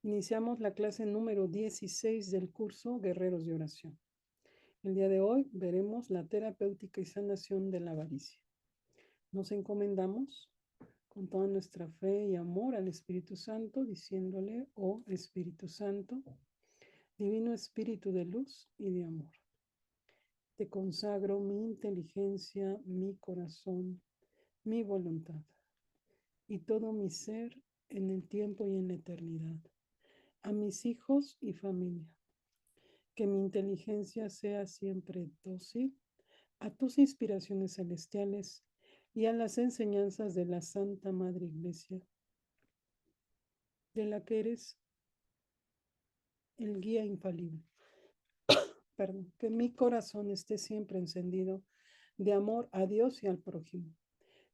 Iniciamos la clase número 16 del curso Guerreros de Oración. El día de hoy veremos la terapéutica y sanación de la avaricia. Nos encomendamos con toda nuestra fe y amor al Espíritu Santo, diciéndole: oh Espíritu Santo, Divino Espíritu de luz y de amor, te consagro mi inteligencia, mi corazón, mi voluntad y todo mi ser en el tiempo y en la eternidad, a mis hijos y familia. Que mi inteligencia sea siempre dócil a tus inspiraciones celestiales y a las enseñanzas de la Santa Madre Iglesia, de la que eres el guía infalible. Perdón, que mi corazón esté siempre encendido de amor a Dios y al prójimo.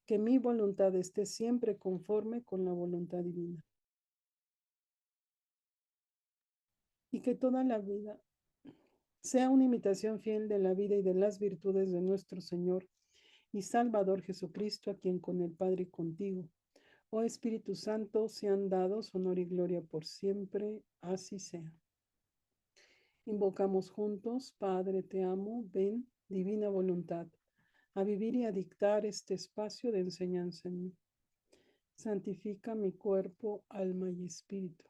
Que mi voluntad esté siempre conforme con la voluntad divina. Y que toda la vida sea una imitación fiel de la vida y de las virtudes de nuestro Señor y Salvador Jesucristo, a quien con el Padre y contigo, oh Espíritu Santo, sean dados honor y gloria por siempre. Así sea. Invocamos juntos: Padre, te amo, ven, divina voluntad, a vivir y a dictar este espacio de enseñanza en mí. Santifica mi cuerpo, alma y espíritu.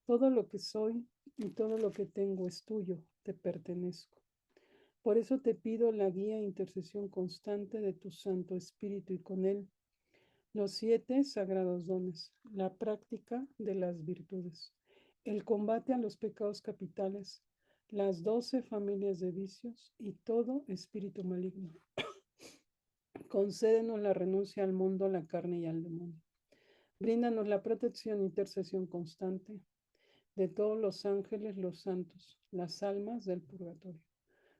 Todo lo que soy y todo lo que tengo es tuyo, te pertenezco. Por eso te pido la guía e intercesión constante de tu Santo Espíritu y con él los 7 sagrados dones, la práctica de las virtudes, el combate a los pecados capitales, las 12 familias de vicios y todo espíritu maligno. Concédenos la renuncia al mundo, a la carne y al demonio. Bríndanos la protección e intercesión constante de todos los ángeles, los santos, las almas del purgatorio.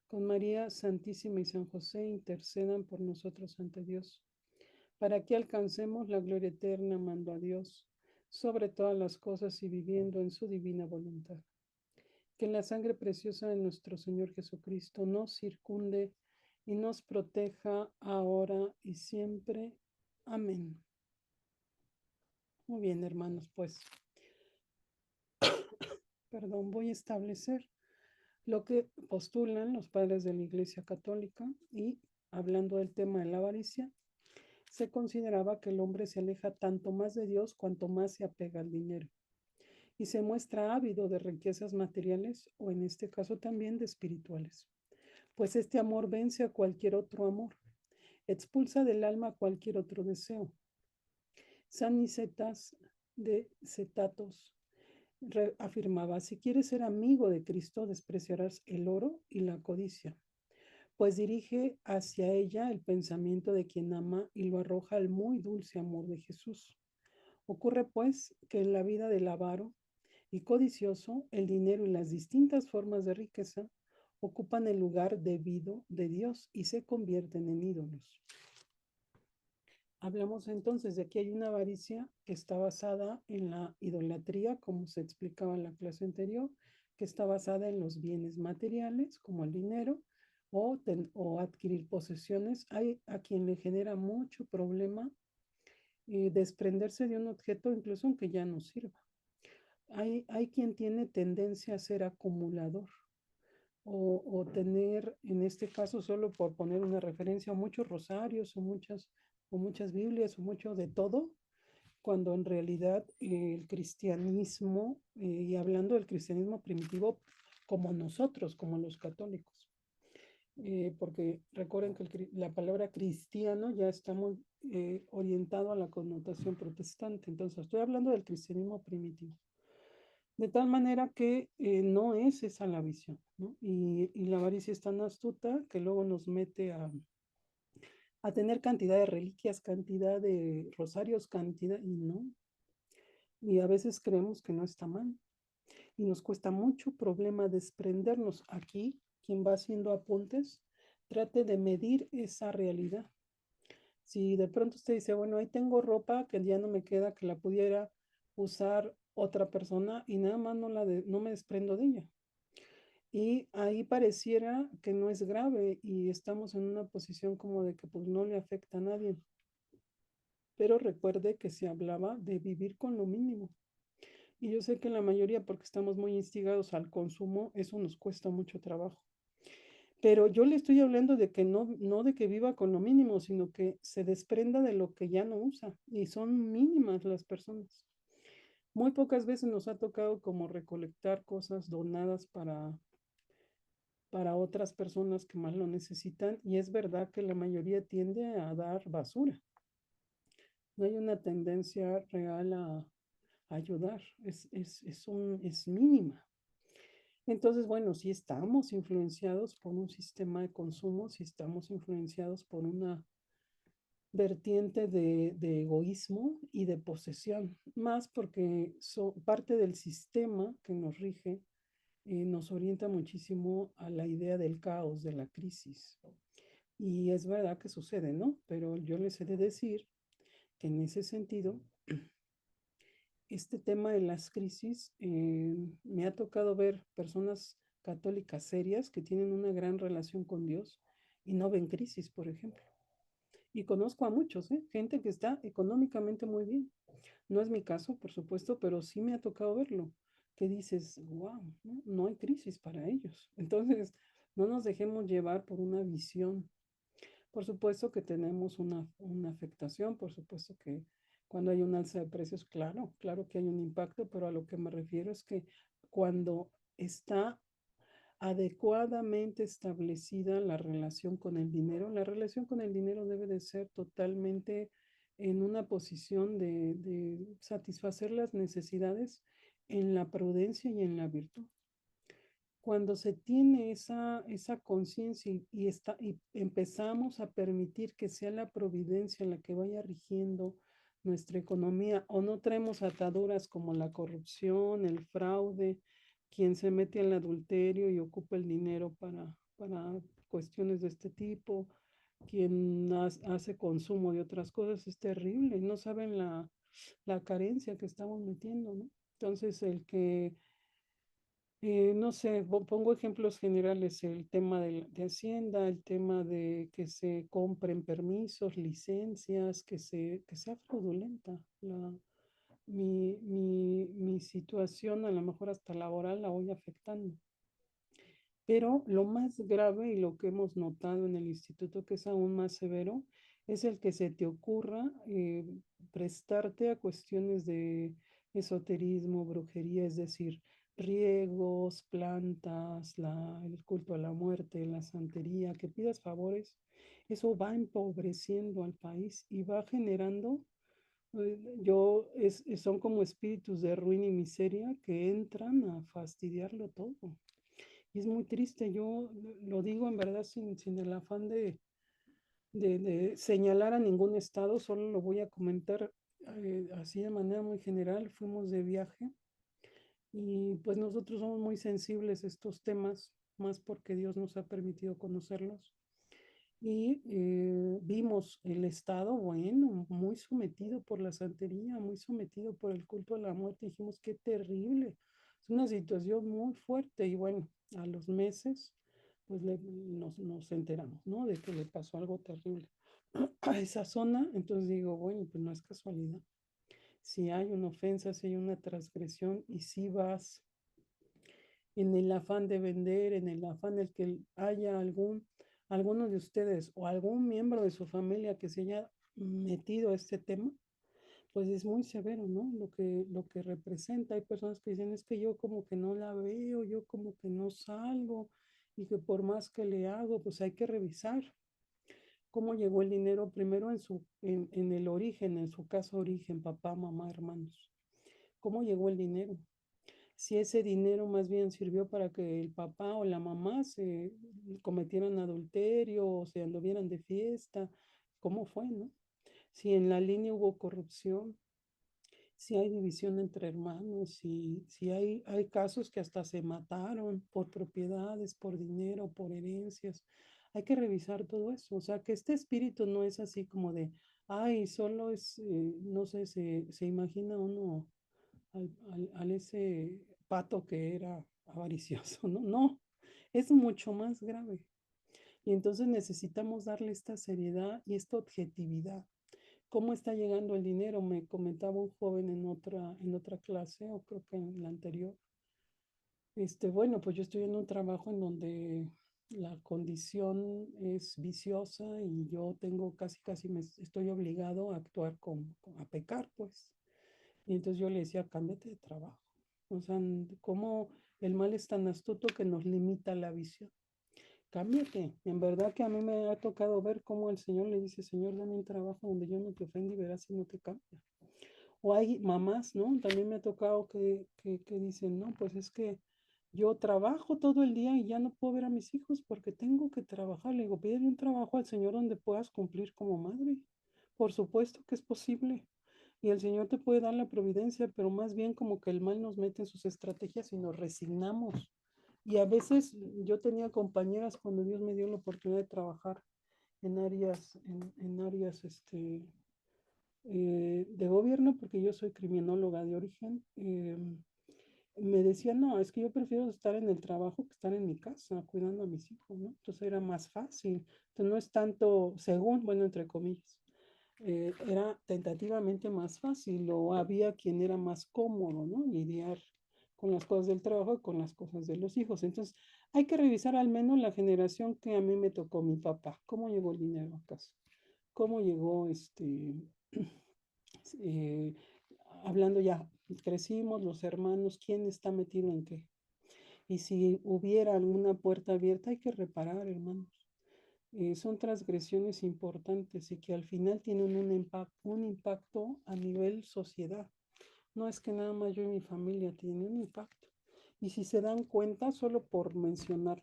Con María Santísima y San José intercedan por nosotros ante Dios, para que alcancemos la gloria eterna, amando a Dios sobre todas las cosas y viviendo en su divina voluntad. Que la sangre preciosa de nuestro Señor Jesucristo nos circunde y nos proteja ahora y siempre. Amén. Muy bien, hermanos, pues, voy a establecer lo que postulan los padres de la Iglesia Católica y, hablando del tema de la avaricia, se consideraba que el hombre se aleja tanto más de Dios cuanto más se apega al dinero y se muestra ávido de riquezas materiales o en este caso también de espirituales, pues este amor vence a cualquier otro amor, expulsa del alma cualquier otro deseo. San Nicetas de Cetatos afirmaba: si quieres ser amigo de Cristo, despreciarás el oro y la codicia, pues dirige hacia ella el pensamiento de quien ama y lo arroja al muy dulce amor de Jesús. Ocurre pues que en la vida del avaro y codicioso, el dinero y las distintas formas de riqueza ocupan el lugar debido de Dios y se convierten en ídolos. Hablamos entonces de que hay una avaricia que está basada en la idolatría, como se explicaba en la clase anterior, que está basada en los bienes materiales, como el dinero, o adquirir posesiones. Hay a quien le genera mucho problema desprenderse de un objeto, incluso aunque ya no sirva. Hay quien tiene tendencia a ser acumulador o tener, en este caso, solo por poner una referencia, muchos rosarios o muchas Biblias o mucho de todo, cuando en realidad el cristianismo, y hablando del cristianismo primitivo como nosotros, como los católicos, porque recuerden que la palabra cristiano ya está muy orientado a la connotación protestante, entonces estoy hablando del cristianismo primitivo. De tal manera que no es esa la visión, ¿no? Y la avaricia es tan astuta que luego nos mete a tener cantidad de reliquias, cantidad de rosarios, cantidad, y no. Y a veces creemos que no está mal. Y nos cuesta mucho problema desprendernos. Aquí, quien va haciendo apuntes, trate de medir esa realidad. Si de pronto usted dice, bueno, ahí tengo ropa que ya no me queda, que la pudiera usar otra persona y nada más no me desprendo de ella. Y ahí pareciera que no es grave y estamos en una posición como de que pues no le afecta a nadie. Pero recuerde que se hablaba de vivir con lo mínimo. Y yo sé que la mayoría, porque estamos muy instigados al consumo, eso nos cuesta mucho trabajo. Pero yo le estoy hablando de que no de que viva con lo mínimo, sino que se desprenda de lo que ya no usa. Y son mínimas las personas. Muy pocas veces nos ha tocado como recolectar cosas donadas para otras personas que más lo necesitan. Y es verdad que la mayoría tiende a dar basura. No hay una tendencia real a ayudar. Es mínima. Entonces, bueno, si estamos influenciados por un sistema de consumo, si estamos influenciados por una vertiente de egoísmo y de posesión, más porque parte del sistema que nos rige nos orienta muchísimo a la idea del caos, de la crisis. Y es verdad que sucede, ¿no? Pero yo les he de decir que en ese sentido, este tema de las crisis, me ha tocado ver personas católicas serias que tienen una gran relación con Dios y no ven crisis, por ejemplo. Y conozco a muchos, ¿eh? Gente que está económicamente muy bien. No es mi caso, por supuesto, pero sí me ha tocado verlo, que dices, wow, ¿no? No hay crisis para ellos. Entonces, no nos dejemos llevar por una visión. Por supuesto que tenemos una afectación, por supuesto que cuando hay un alza de precios, claro, claro que hay un impacto, pero a lo que me refiero es que cuando está adecuadamente establecida la relación con el dinero, la relación con el dinero debe de ser totalmente en una posición de satisfacer las necesidades en la prudencia y en la virtud. Cuando se tiene esa conciencia y empezamos a permitir que sea la providencia la que vaya rigiendo nuestra economía, o no traemos ataduras como la corrupción, el fraude, quien se mete en el adulterio y ocupa el dinero para cuestiones de este tipo, quien hace consumo de otras cosas, es terrible, no saben la carencia que estamos metiendo, ¿no? Entonces, no sé, pongo ejemplos generales, el tema de Hacienda, el tema de que se compren permisos, licencias, que sea fraudulenta. Mi situación, a lo mejor hasta laboral, la voy afectando. Pero lo más grave y lo que hemos notado en el instituto, que es aún más severo, es el que se te ocurra prestarte a cuestiones de esoterismo, brujería, es decir, riegos, plantas, el culto a la muerte, la santería, que pidas favores. Eso va empobreciendo al país y va generando, son como espíritus de ruina y miseria que entran a fastidiarlo todo. Y es muy triste, yo lo digo en verdad sin el afán de señalar a ningún estado, solo lo voy a comentar así de manera muy general. Fuimos de viaje y pues nosotros somos muy sensibles a estos temas, más porque Dios nos ha permitido conocerlos. Y vimos el estado, bueno, muy sometido por la santería, muy sometido por el culto a la muerte. Dijimos, qué terrible, es una situación muy fuerte. Y bueno, a los meses, pues nos enteramos, ¿no? De que le pasó algo terrible a esa zona. Entonces digo, bueno, pues no es casualidad. Si hay una ofensa, si hay una transgresión y si vas en el afán de vender, en el afán del que haya alguno de ustedes o algún miembro de su familia que se haya metido a este tema, pues es muy severo, ¿no? Lo que representa. Hay personas que dicen, es que yo como que no la veo, yo como que no salgo y que por más que le hago, pues hay que revisar cómo llegó el dinero primero en el origen, en su caso origen, papá, mamá, hermanos. ¿Cómo llegó el dinero? Si ese dinero más bien sirvió para que el papá o la mamá se cometieran adulterio o se anduvieran de fiesta, ¿cómo fue, no? Si en la línea hubo corrupción, si hay división entre hermanos, si hay casos que hasta se mataron por propiedades, por dinero, por herencias. Hay que revisar todo eso. O sea, que este espíritu no es así como de, ay, solo es, no sé, se imagina uno al ese pato que era avaricioso, ¿no? No, es mucho más grave. Y entonces necesitamos darle esta seriedad y esta objetividad. ¿Cómo está llegando el dinero? Me comentaba un joven en otra clase, o creo que en la anterior. Bueno, pues yo estoy en un trabajo en donde la condición es viciosa y yo tengo casi me estoy obligado a actuar a pecar, pues. Y entonces yo le decía, cámbiate de trabajo. O sea, cómo el mal es tan astuto que nos limita la visión. Cámbiate. En verdad que a mí me ha tocado ver cómo el Señor le dice, Señor, dame un trabajo donde yo no te ofenda y verás si no te cambia. O hay mamás, ¿no? También me ha tocado que dicen, no, pues es que yo trabajo todo el día y ya no puedo ver a mis hijos porque tengo que trabajar. Le digo, pídele un trabajo al Señor donde puedas cumplir como madre. Por supuesto que es posible. Y el Señor te puede dar la providencia, pero más bien como que el mal nos mete en sus estrategias y nos resignamos. Y a veces yo tenía compañeras cuando Dios me dio la oportunidad de trabajar en áreas de gobierno, porque yo soy criminóloga de origen. Me decía, no, es que yo prefiero estar en el trabajo que estar en mi casa cuidando a mis hijos, ¿no? Entonces era más fácil. Entonces no es tanto, según, bueno, entre comillas, era tentativamente más fácil o había quien era más cómodo, ¿no? Lidiar con las cosas del trabajo y con las cosas de los hijos. Entonces hay que revisar al menos la generación que a mí me tocó mi papá, cómo llegó el dinero a casa, cómo llegó eh, hablando ya, crecimos los hermanos, quién está metido en qué. Y si hubiera alguna puerta abierta, hay que reparar, hermanos. Son transgresiones importantes y que al final tienen un impacto a nivel sociedad. No es que nada más yo y mi familia tienen un impacto. Y si se dan cuenta, solo por mencionar,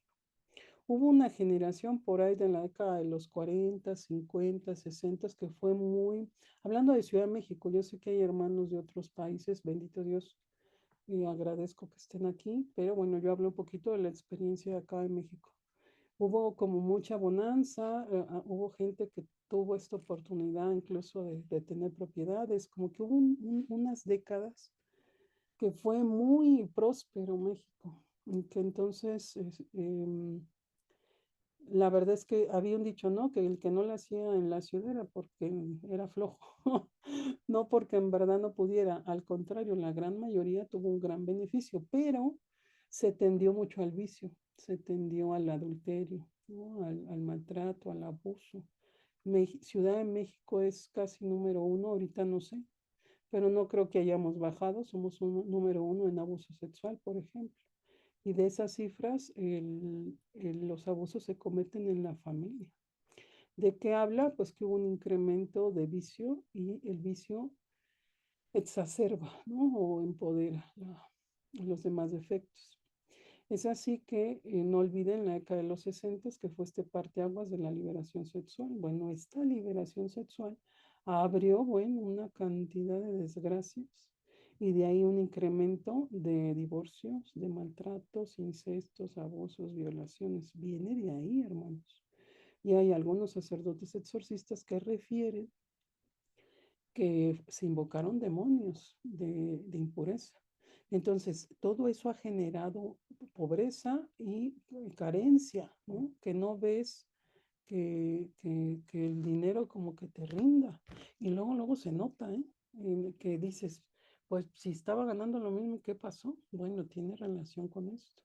hubo una generación por ahí de la década de los 40, 50, 60 que fue muy, hablando de Ciudad de México, yo sé que hay hermanos de otros países, bendito Dios, y agradezco que estén aquí, pero bueno, yo hablo un poquito de la experiencia acá en México. Hubo como mucha bonanza, hubo gente que tuvo esta oportunidad incluso de tener propiedades, como que hubo unas décadas que fue muy próspero México, y que entonces la verdad es que había un dicho, ¿no? Que el que no la hacía en la ciudad era porque era flojo, no porque en verdad no pudiera. Al contrario, la gran mayoría tuvo un gran beneficio, pero se tendió mucho al vicio, se tendió al adulterio, ¿no? Al maltrato, al abuso. Ciudad de México es casi número uno, ahorita no sé, pero no creo que hayamos bajado, somos número uno en abuso sexual, por ejemplo. Y de esas cifras, los abusos se cometen en la familia. ¿De qué habla? Pues que hubo un incremento de vicio y el vicio exacerba, ¿no? O empodera los demás defectos. Es así que no olviden la década de los 60 que fue este parteaguas de la liberación sexual. Bueno, esta liberación sexual abrió, bueno, una cantidad de desgracias y de ahí un incremento de divorcios, de maltratos, incestos, abusos, violaciones. Viene de ahí, hermanos. Y hay algunos sacerdotes exorcistas que refieren que se invocaron demonios de impureza. Entonces, todo eso ha generado pobreza y carencia, ¿no? Que no ves que el dinero como que te rinda. Y luego se nota, ¿eh? Que dices, pues si estaba ganando lo mismo, ¿qué pasó? Bueno, tiene relación con esto.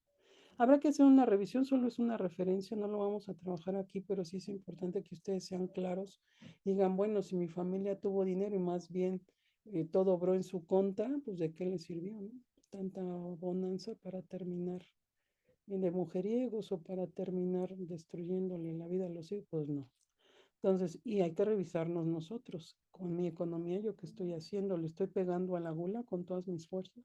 Habrá que hacer una revisión, solo es una referencia, no lo vamos a trabajar aquí, pero sí es importante que ustedes sean claros. Digan, bueno, si mi familia tuvo dinero y más bien todo obró en su contra, pues de qué le sirvió, ¿no? Tanta bonanza para terminar de mujeriegos o para terminar destruyéndole la vida a los hijos, pues no. Entonces, y hay que revisarnos nosotros. Con mi economía, yo qué estoy haciendo, le estoy pegando a la gula con todas mis fuerzas.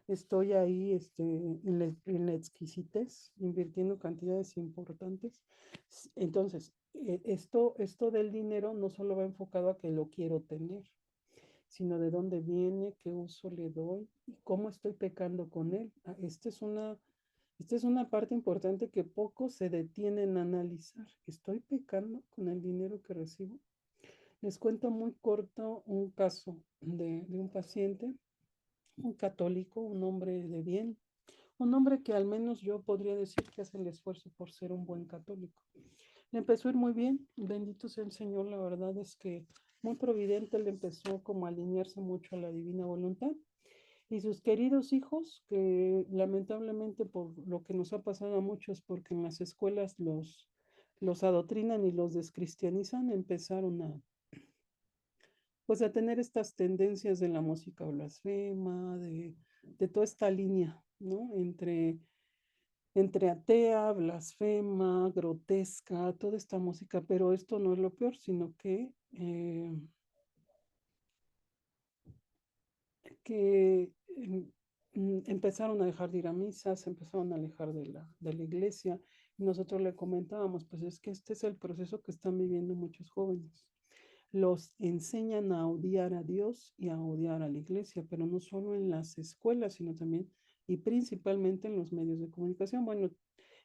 Estoy ahí en la exquisitez, invirtiendo cantidades importantes. Entonces, esto del dinero no solo va enfocado a que lo quiero tener, sino de dónde viene, qué uso le doy y cómo estoy pecando con él. Esta es una parte importante que pocos se detienen a analizar. ¿Estoy pecando con el dinero que recibo? Les cuento muy corto un caso de un paciente, un católico, un hombre de bien, un hombre que al menos yo podría decir que hace el esfuerzo por ser un buen católico. Le empezó a ir muy bien, bendito sea el Señor, la verdad es que muy providente, él empezó como a alinearse mucho a la divina voluntad. Y sus queridos hijos, que lamentablemente por lo que nos ha pasado a muchos, porque en las escuelas los adoctrinan y los descristianizan, empezaron pues a tener estas tendencias de la música blasfema, de toda esta línea, ¿no? Entre atea, blasfema, grotesca, toda esta música, pero esto no es lo peor, sino que empezaron a dejar de ir a misas, empezaron a alejar de la iglesia, y nosotros le comentábamos, pues es que este es el proceso que están viviendo muchos jóvenes. Los enseñan a odiar a Dios y a odiar a la iglesia, pero no solo en las escuelas, sino también y principalmente en los medios de comunicación. Bueno,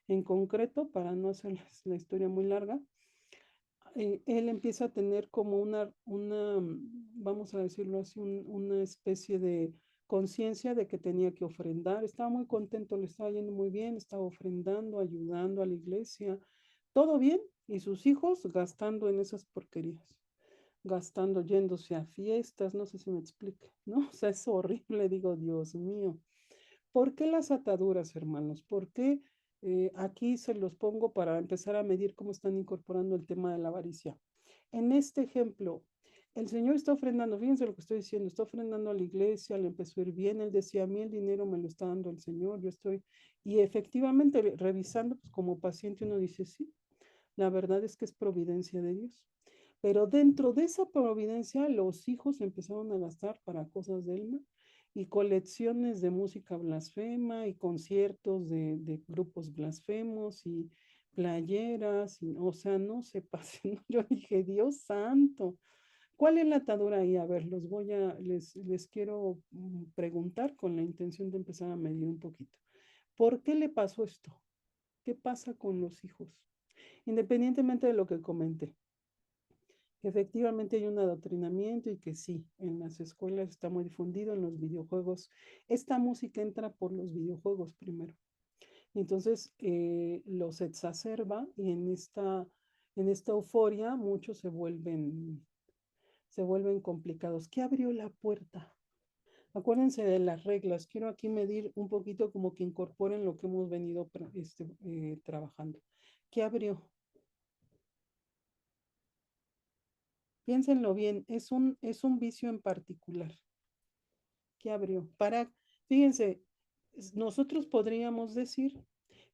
en concreto, para no hacer la historia muy larga, él empieza a tener como vamos a decirlo así, una especie de conciencia de que tenía que ofrendar. Estaba muy contento, le estaba yendo muy bien, estaba ofrendando, ayudando a la iglesia, todo bien, y sus hijos gastando en esas porquerías, gastando, yéndose a fiestas, no sé si me explique, ¿no? O sea, es horrible, digo, Dios mío. ¿Por qué las ataduras, hermanos? ¿Por qué aquí se los pongo para empezar a medir cómo están incorporando el tema de la avaricia? En este ejemplo, el Señor está ofrendando, fíjense lo que estoy diciendo, está ofrendando a la iglesia, le empezó a ir bien, él decía, a mí el dinero me lo está dando el Señor, yo estoy, y efectivamente revisando, pues como paciente uno dice, sí, la verdad es que es providencia de Dios. Pero dentro de esa providencia, los hijos empezaron a gastar para cosas del mal y colecciones de música blasfema y conciertos de grupos blasfemos y playeras, o sea, no se pasen. ¿No? Yo dije, Dios santo, ¿cuál es la atadura ahí? A ver, les quiero preguntar con la intención de empezar a medir un poquito. ¿Por qué le pasó esto? ¿Qué pasa con los hijos? Independientemente de lo que comenté, que efectivamente hay un adoctrinamiento y que sí, en las escuelas está muy difundido, en los videojuegos. Esta música entra por los videojuegos primero. Entonces los exacerba y en esta euforia muchos se vuelven complicados. ¿Qué abrió la puerta? Acuérdense de las reglas. Quiero aquí medir un poquito como que incorporen lo que hemos venido trabajando. ¿Qué abrió? Piénsenlo bien, es un vicio en particular. ¿Qué abrió? Fíjense, nosotros podríamos decir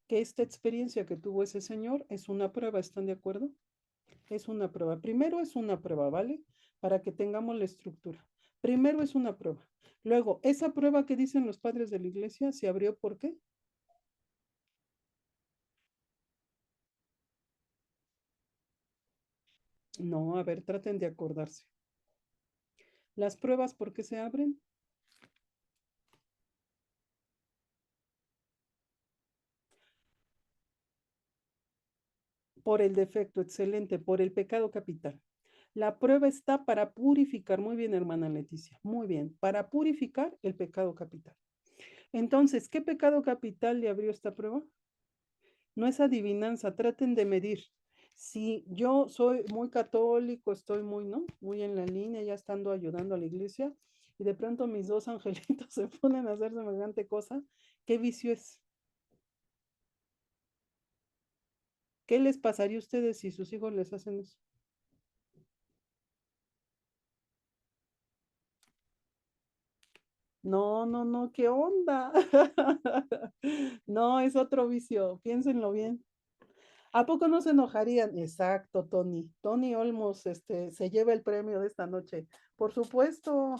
que esta experiencia que tuvo ese señor es una prueba, ¿están de acuerdo? Es una prueba. Primero es una prueba, ¿vale? Para que tengamos la estructura. Primero es una prueba. Luego, esa prueba que dicen los padres de la iglesia se abrió ¿por qué? No, a ver, traten de acordarse. Las pruebas, ¿por qué se abren? Por el defecto, excelente, por el pecado capital. La prueba está para purificar, muy bien, hermana Leticia, muy bien, para purificar el pecado capital. Entonces, ¿qué pecado capital le abrió esta prueba? No es adivinanza, traten de medir. Si yo soy muy católico, estoy muy, ¿no? Muy en la línea, ya estando ayudando a la iglesia, y de pronto mis dos angelitos se ponen a hacer semejante cosa, ¿qué vicio es? ¿Qué les pasaría a ustedes si sus hijos les hacen eso? No, no, no, ¿qué onda? No, es otro vicio, piénsenlo bien. ¿A poco no se enojarían? Exacto, Tony. Tony Olmos, se lleva el premio de esta noche. Por supuesto,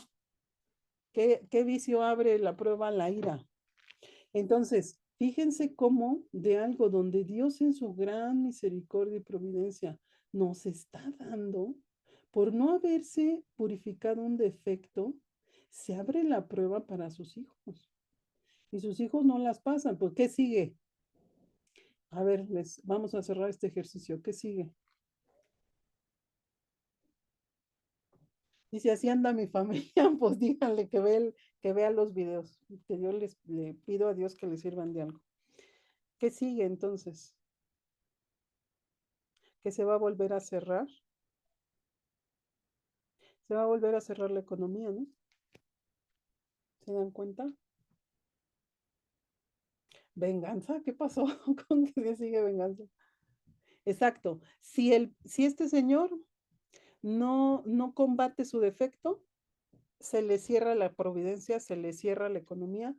¿qué vicio abre la prueba? La ira. Entonces, fíjense cómo de algo donde Dios en su gran misericordia y providencia nos está dando, por no haberse purificado un defecto, se abre la prueba para sus hijos. Y sus hijos no las pasan. Pues, ¿qué sigue? A ver, les vamos a cerrar este ejercicio. ¿Qué sigue? Y si así anda mi familia, pues díganle que vea los videos, que yo le pido a Dios que les sirvan de algo. ¿Qué sigue entonces? ¿Que se va a volver a cerrar? Se va a volver a cerrar la economía, ¿no? ¿Se dan cuenta? ¿Venganza? ¿Qué pasó? ¿Con qué sigue venganza? Exacto. Si este señor no combate su defecto, se le cierra la providencia, se le cierra la economía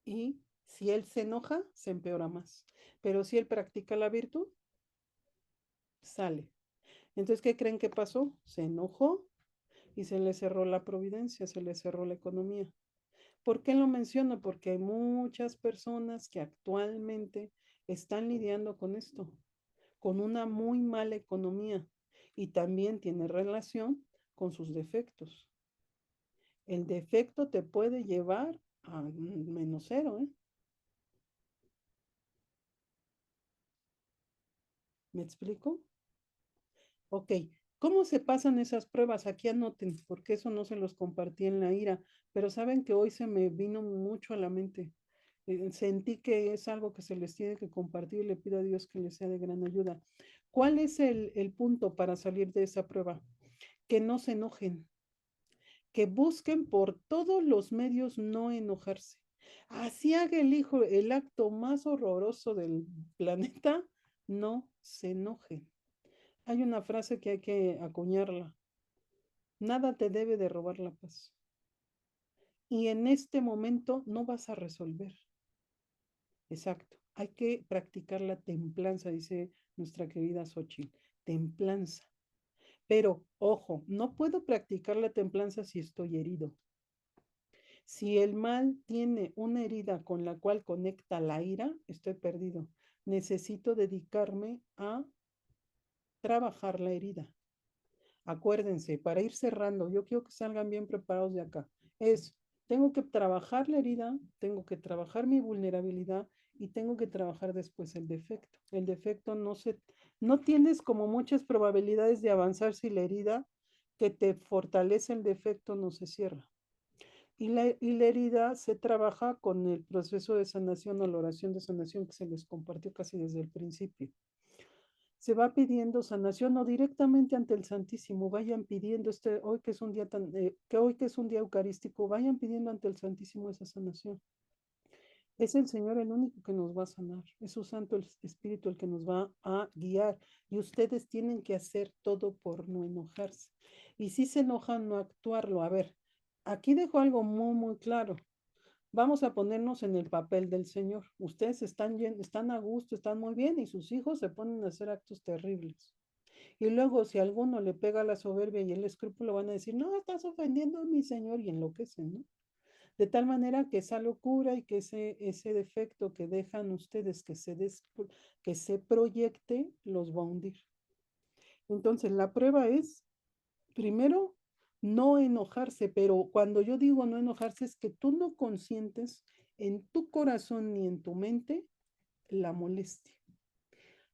y si él se enoja, se empeora más. Pero si él practica la virtud, sale. Entonces, ¿qué creen que pasó? Se enojó y se le cerró la providencia, se le cerró la economía. ¿Por qué lo menciono? Porque hay muchas personas que actualmente están lidiando con esto, con una muy mala economía y también tiene relación con sus defectos. El defecto te puede llevar a menos cero, ¿eh? ¿Me explico? Ok, ¿cómo se pasan esas pruebas? Aquí anoten, porque eso no se los compartí en la ira, pero saben que hoy se me vino mucho a la mente. Sentí que es algo que se les tiene que compartir y le pido a Dios que les sea de gran ayuda. ¿Cuál es el punto para salir de esa prueba? Que no se enojen, que busquen por todos los medios no enojarse. Así haga el hijo el acto más horroroso del planeta, no se enojen. Hay una frase que hay que acuñarla. Nada te debe de robar la paz. Y en este momento no vas a resolver. Exacto. Hay que practicar la templanza, dice nuestra querida Xochitl. Templanza. Pero, ojo, no puedo practicar la templanza si estoy herido. Si el mal tiene una herida con la cual conecta la ira, estoy perdido. Necesito dedicarme a trabajar la herida. Acuérdense, para ir cerrando, yo quiero que salgan bien preparados de acá. Tengo que trabajar la herida, tengo que trabajar mi vulnerabilidad y tengo que trabajar después el defecto. El defecto no tienes como muchas probabilidades de avanzar si la herida que te fortalece el defecto no se cierra. Y la herida se trabaja con el proceso de sanación o la oración de sanación que se les compartió casi desde el principio. Se va pidiendo sanación o directamente ante el Santísimo, vayan pidiendo hoy que es un día hoy que es un día eucarístico, vayan pidiendo ante el Santísimo esa sanación. Es el Señor el único que nos va a sanar, es su Santo Espíritu el que nos va a guiar y ustedes tienen que hacer todo por no enojarse. Y si se enojan, no actuarlo. A ver, aquí dejo algo muy, muy claro. Vamos a ponernos en el papel del Señor. Ustedes están a gusto, están muy bien y sus hijos se ponen a hacer actos terribles. Y luego si a alguno le pega la soberbia y el escrúpulo van a decir, no, estás ofendiendo a mi Señor y enloquecen, ¿no? De tal manera que esa locura y que ese defecto que dejan ustedes que se proyecte los va a hundir. Entonces la prueba es, primero, no enojarse, pero cuando yo digo no enojarse es que tú no consientes en tu corazón ni en tu mente la molestia.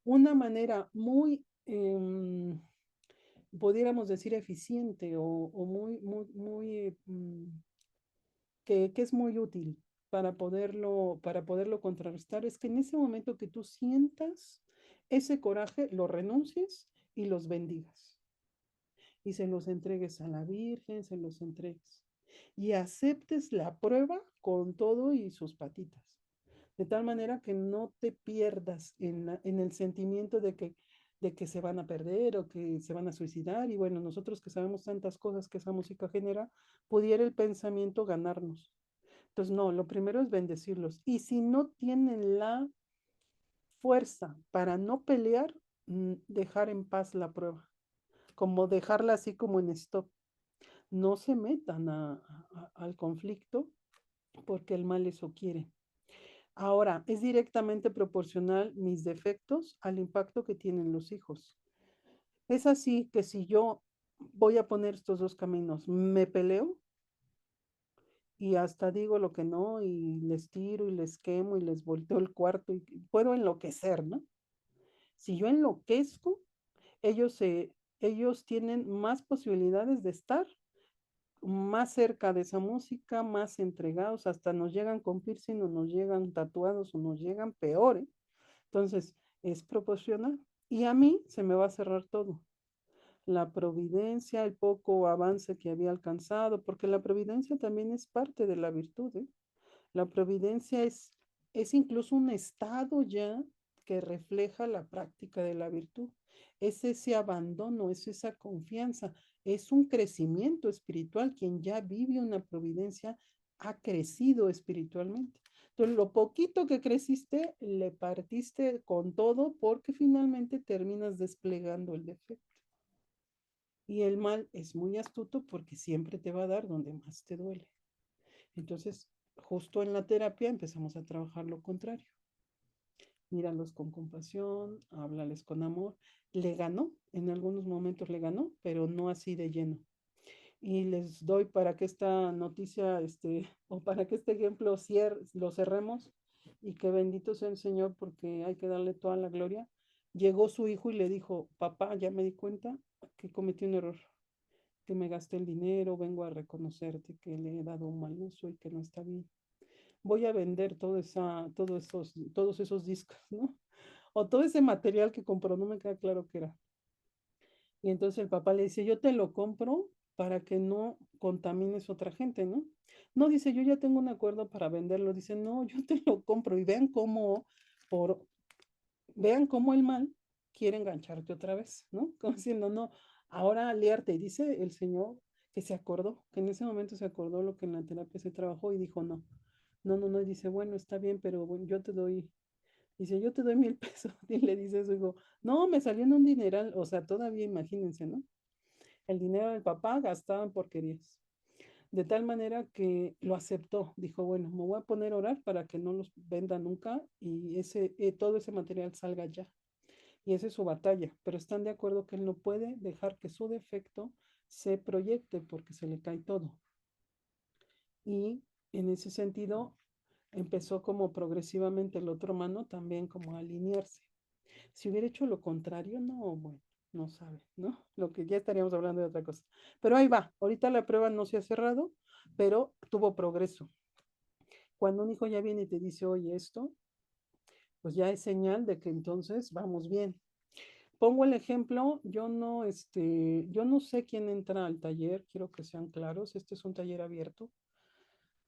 Una manera muy, pudiéramos decir, eficiente o muy, muy, muy, que es muy útil para poderlo contrarrestar, es que en ese momento que tú sientas ese coraje, lo renuncies y los bendigas. Y se los entregues a la Virgen, se los entregues. Y aceptes la prueba con todo y sus patitas. De tal manera que no te pierdas en el sentimiento de que se van a perder o que se van a suicidar. Y bueno, nosotros que sabemos tantas cosas que esa música genera, pudiera el pensamiento ganarnos. Entonces, no, lo primero es bendecirlos. Y si no tienen la fuerza para no pelear, dejar en paz la prueba, como dejarla así como en stop. No se metan al conflicto porque el mal eso quiere. Ahora, es directamente proporcional mis defectos al impacto que tienen los hijos. Es así que si yo voy a poner estos dos caminos, me peleo y hasta digo lo que no y les tiro y les quemo y les volteo el cuarto y puedo enloquecer, ¿no? Si yo enloquezco, ellos, ellos tienen más posibilidades de estar más cerca de esa música, más entregados, hasta nos llegan con piercing o nos llegan tatuados o nos llegan peor, ¿eh? Entonces, es proporcional. Y a mí se me va a cerrar todo. la providencia, el poco avance que había alcanzado, porque la providencia también es parte de la virtud, ¿eh? La providencia es incluso un estado ya que refleja la práctica de la virtud. Es ese abandono, es esa confianza, es un crecimiento espiritual. Quien ya vive una providencia ha crecido espiritualmente. Entonces, lo poquito que creciste, le partiste con todo porque finalmente terminas desplegando el defecto. Y el mal es muy astuto porque siempre te va a dar donde más te duele. Entonces, justo en la terapia empezamos a trabajar lo contrario. Míralos con compasión, háblales con amor. Le ganó, en algunos momentos le ganó, pero no así de lleno. Y les doy para que esta noticia, o para que este ejemplo lo cerremos y que bendito sea el Señor porque hay que darle toda la gloria. Llegó su hijo y le dijo, papá, ya me di cuenta que cometí un error, que me gasté el dinero, vengo a reconocerte que le he dado un mal uso y que no está bien. Voy a vender todos esos discos, ¿no? O todo ese material que compró, no me queda claro qué era. Y entonces el papá le dice, yo te lo compro para que no contamines a otra gente, ¿no? No dice, yo ya tengo un acuerdo para venderlo. Dice, no, yo te lo compro. Y por, vean cómo el mal quiere engancharte otra vez, ¿no? Como diciendo, no, ahora aliarte. Y dice el Señor que se acordó, que en ese momento se acordó lo que en la terapia se trabajó y dijo, no, no, no, no. Y dice, bueno, está bien, pero bueno, dice, yo te doy 1,000 pesos. Y le dice a su hijo, no, me salió en un dineral. O sea, todavía imagínense, ¿no? El dinero del papá gastaba en porquerías. De tal manera que lo aceptó. Dijo, bueno, me voy a poner a orar para que no los venda nunca y todo ese material salga ya. Y esa es su batalla. Pero están de acuerdo que él no puede dejar que su defecto se proyecte porque se le cae todo. Y en ese sentido empezó como progresivamente el otro mano también como a alinearse. Si hubiera hecho lo contrario, no, bueno, no sabe, ¿no? Lo que ya estaríamos hablando de otra cosa. Pero ahí va, ahorita la prueba no se ha cerrado, pero tuvo progreso. Cuando un hijo ya viene y te dice, oye, esto, pues ya es señal de que entonces vamos bien. Pongo el ejemplo, yo no sé quién entra al taller, quiero que sean claros, este es un taller abierto,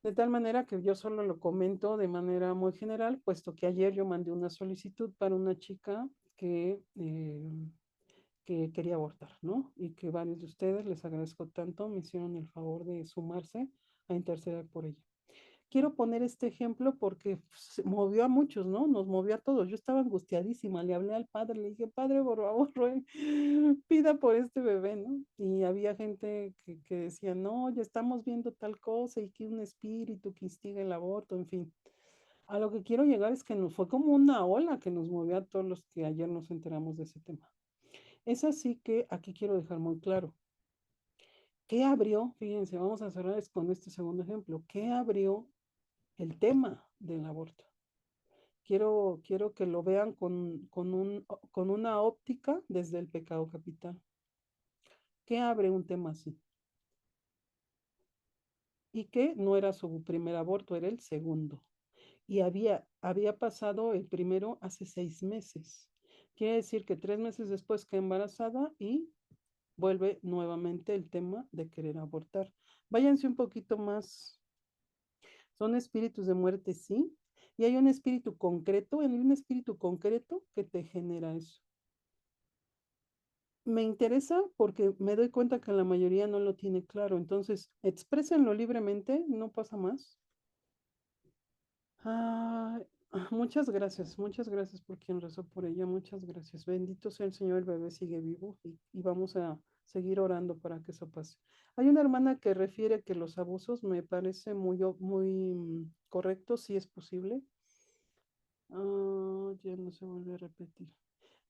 de tal manera que yo solo lo comento de manera muy general, puesto que ayer yo mandé una solicitud para una chica que quería abortar, ¿no? Y que varios de ustedes, les agradezco tanto, me hicieron el favor de sumarse a interceder por ella. Quiero poner este ejemplo porque movió a muchos, ¿no? Nos movió a todos. Yo estaba angustiadísima, le hablé al padre, le dije, padre, por favor, pida por este bebé, ¿no? Y había gente que decía, no, ya estamos viendo tal cosa y que un espíritu que instiga el aborto, en fin. A lo que quiero llegar es que nos fue como una ola que nos movió a todos los que ayer nos enteramos de ese tema. Es así que aquí quiero dejar muy claro. ¿Qué abrió? Fíjense, vamos a cerrar con este segundo ejemplo. ¿Qué abrió el tema del aborto? Quiero que lo vean con una óptica desde el pecado capital. ¿Qué abre un tema así? Y que no era su primer aborto, era el segundo. Y había pasado el primero hace 6 meses. Quiere decir que 3 meses después quedó embarazada y vuelve nuevamente el tema de querer abortar. Váyanse un poquito más. Son espíritus de muerte, sí. Y hay un espíritu concreto, hay un espíritu concreto que te genera eso. Me interesa porque me doy cuenta que la mayoría no lo tiene claro. Entonces, exprésenlo libremente, no pasa más. Ah, muchas gracias por quien rezó por ella, muchas gracias. Bendito sea el Señor, el bebé sigue vivo y vamos a seguir orando para que eso pase. Hay una hermana que refiere que los abusos me parece muy correcto, si es posible. Ya no se vuelve a repetir.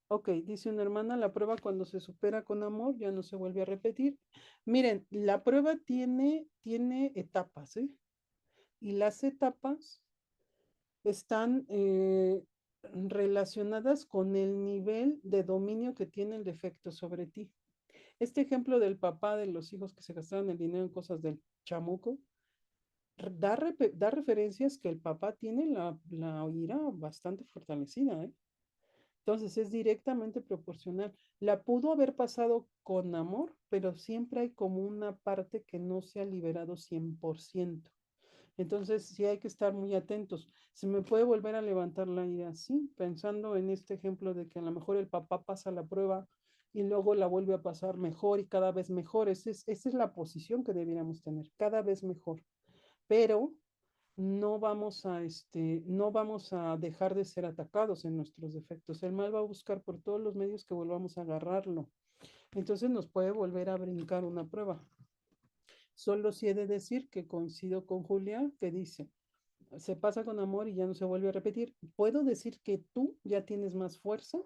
Ok, dice una hermana, la prueba cuando se supera con amor ya no se vuelve a repetir. Miren, la prueba tiene etapas, ¿eh? Y las etapas están relacionadas con el nivel de dominio que tiene el defecto sobre ti. Este ejemplo del papá de los hijos que se gastaron el dinero en cosas del chamuco, da referencias que el papá tiene la ira bastante fortalecida, ¿eh? Entonces es directamente proporcional. La pudo haber pasado con amor, pero siempre hay como una parte que no se ha liberado 100%. Entonces sí hay que estar muy atentos. ¿Se me puede volver a levantar la ira? Sí, pensando en este ejemplo de que a lo mejor el papá pasa la prueba y luego la vuelve a pasar mejor y cada vez mejor. Esa es la posición que deberíamos tener, cada vez mejor. Pero no vamos a dejar de ser atacados en nuestros defectos. El mal va a buscar por todos los medios que volvamos a agarrarlo. Entonces nos puede volver a brincar una prueba. Solo si he de decir que coincido con Julia, que dice, se pasa con amor y ya no se vuelve a repetir. Puedo decir que tú ya tienes más fuerza,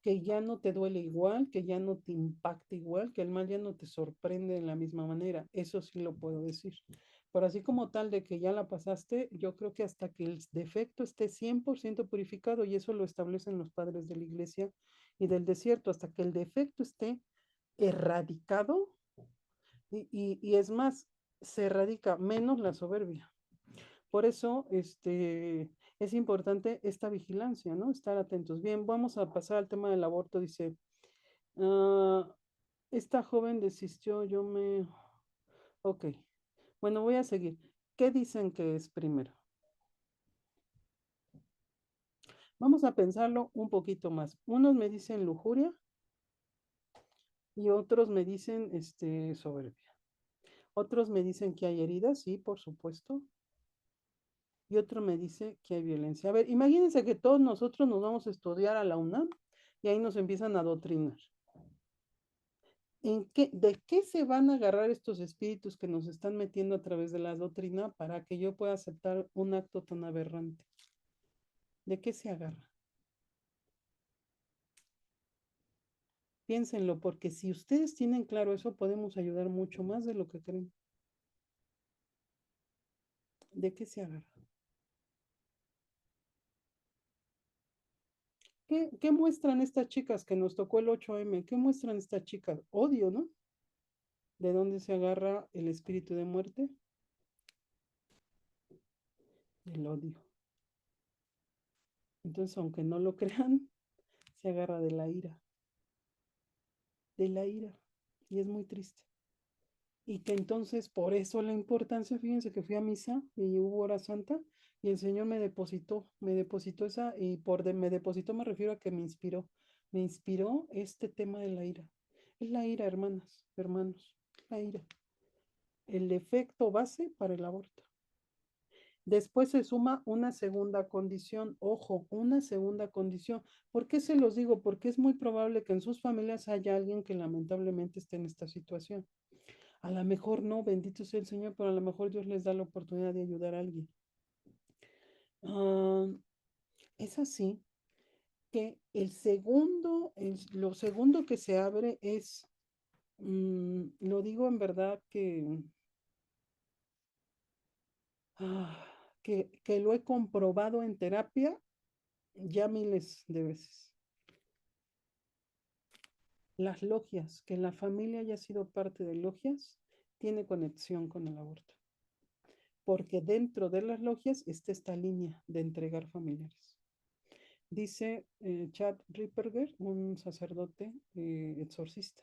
que ya no te duele igual, que ya no te impacta igual, que el mal ya no te sorprende de la misma manera. Eso sí lo puedo decir. Pero así como tal de que ya la pasaste, yo creo que hasta que el defecto esté 100% purificado, y eso lo establecen los padres de la iglesia y del desierto, hasta que el defecto esté erradicado, y es más, se erradica menos la soberbia. Por eso, es importante esta vigilancia, ¿no? Estar atentos. Bien, vamos a pasar al tema del aborto. Dice, ah, esta joven desistió, yo me... Ok, bueno, voy a seguir. ¿Qué dicen que es primero? Vamos a pensarlo un poquito más. Unos me dicen lujuria y otros me dicen, soberbia. Otros me dicen que hay heridas, sí, por supuesto. Y otro me dice que hay violencia. A ver, imagínense que todos nosotros nos vamos a estudiar a la UNAM y ahí nos empiezan a adoctrinar. ¿De qué se van a agarrar estos espíritus que nos están metiendo a través de la doctrina para que yo pueda aceptar un acto tan aberrante? ¿De qué se agarra? Piénsenlo, porque si ustedes tienen claro eso, podemos ayudar mucho más de lo que creen. ¿De qué se agarra? ¿Qué muestran estas chicas que nos tocó el 8M? ¿Qué muestran estas chicas? Odio, ¿no? ¿De dónde se agarra el espíritu de muerte? Del odio. Entonces, aunque no lo crean, se agarra de la ira. Y es muy triste. Y que entonces, por eso la importancia, fíjense que fui a misa y hubo hora santa y el Señor me depositó esa, y me depositó me refiero a que me inspiró este tema de la ira. Es la ira, hermanas, hermanos, la ira. El efecto base para el aborto. Después se suma una segunda condición, ojo, una segunda condición. ¿Por qué se los digo? Porque es muy probable que en sus familias haya alguien que lamentablemente esté en esta situación. A lo mejor no, bendito sea el Señor, pero a lo mejor Dios les da la oportunidad de ayudar a alguien. Ah, es así que lo segundo que se abre es, lo digo en verdad ah, que lo he comprobado en terapia ya miles de veces. Las logias, que la familia haya sido parte de logias, tiene conexión con el aborto, porque dentro de las logias está esta línea de entregar familiares. Dice Chad Ripperger, un sacerdote exorcista,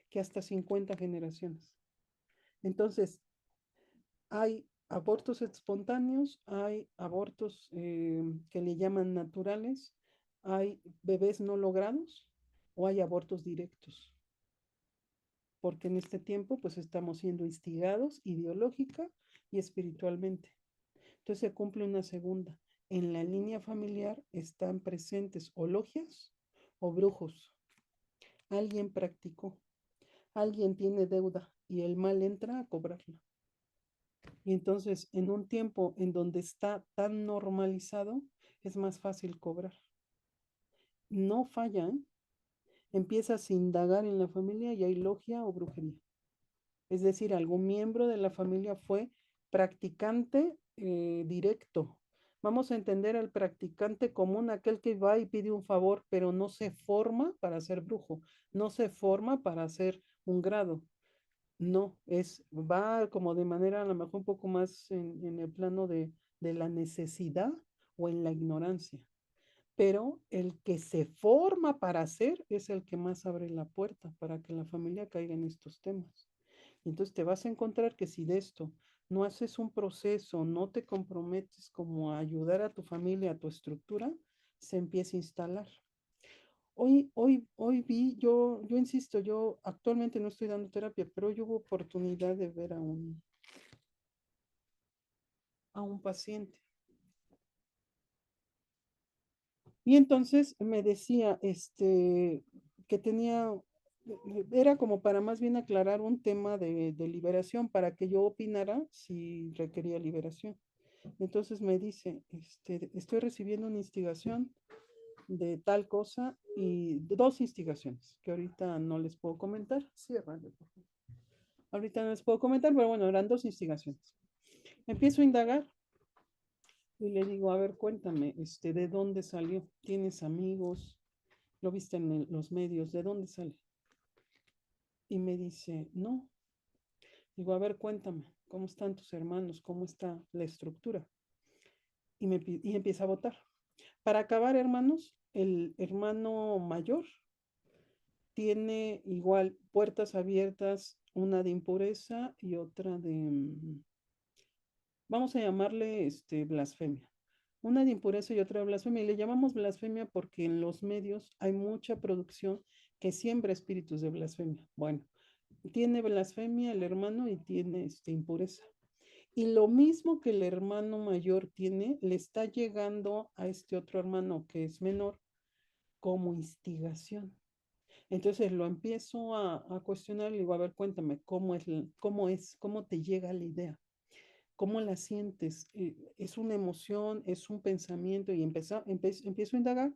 que hasta 50 generaciones. Entonces, hay abortos espontáneos, hay abortos que le llaman naturales, hay bebés no logrados o hay abortos directos, porque en este tiempo pues estamos siendo instigados ideológica y espiritualmente. Entonces se cumple una segunda. En la línea familiar están presentes o logias o brujos. Alguien practicó, alguien tiene deuda y el mal entra a cobrarla. Y entonces en un tiempo en donde está tan normalizado, es más fácil cobrar. No falla, ¿eh? Empiezas a indagar en la familia y hay logia o brujería. Es decir, algún miembro de la familia fue practicante directo. Vamos a entender al practicante común, aquel que va y pide un favor, pero no se forma para ser brujo, no se forma para hacer un grado. No, va como de manera a lo mejor un poco más en el plano de la necesidad o en la ignorancia. pero el que se forma para hacer es el que más abre la puerta para que la familia caiga en estos temas. Entonces te vas a encontrar que si de esto no haces un proceso, no te comprometes como a ayudar a tu familia, a tu estructura, se empieza a instalar. Hoy vi, yo insisto, yo actualmente no estoy dando terapia, pero hoy hubo oportunidad de ver a un paciente. Y entonces me decía, que tenía, era como para más bien aclarar un tema de liberación, para que yo opinara si requería liberación. Entonces me dice, estoy recibiendo una instigación de tal cosa y de dos instigaciones que ahorita no les puedo comentar. Ciérrale, por favor. Ahorita no les puedo comentar, pero bueno, eran dos instigaciones. Empiezo a indagar y le digo, a ver, cuéntame, ¿de dónde salió? ¿Tienes amigos? ¿Lo viste en los medios? ¿De dónde sale? Y me dice, no. Digo, a ver, cuéntame, ¿cómo están tus hermanos? ¿Cómo está la estructura? Y empieza a votar. Para acabar, hermanos, el hermano mayor tiene igual puertas abiertas, una de impureza y otra de, vamos a llamarle blasfemia. Una de impureza y otra de blasfemia. Y le llamamos blasfemia porque en los medios hay mucha producción que siembra espíritus de blasfemia. Bueno, tiene blasfemia el hermano y tiene impureza. Y lo mismo que el hermano mayor tiene, le está llegando a este otro hermano que es menor como instigación. Entonces lo empiezo a cuestionar y le digo, a ver, cuéntame, cómo te llega la idea? ¿Cómo la sientes? ¿Es una emoción? ¿Es un pensamiento? Y empiezo a indagar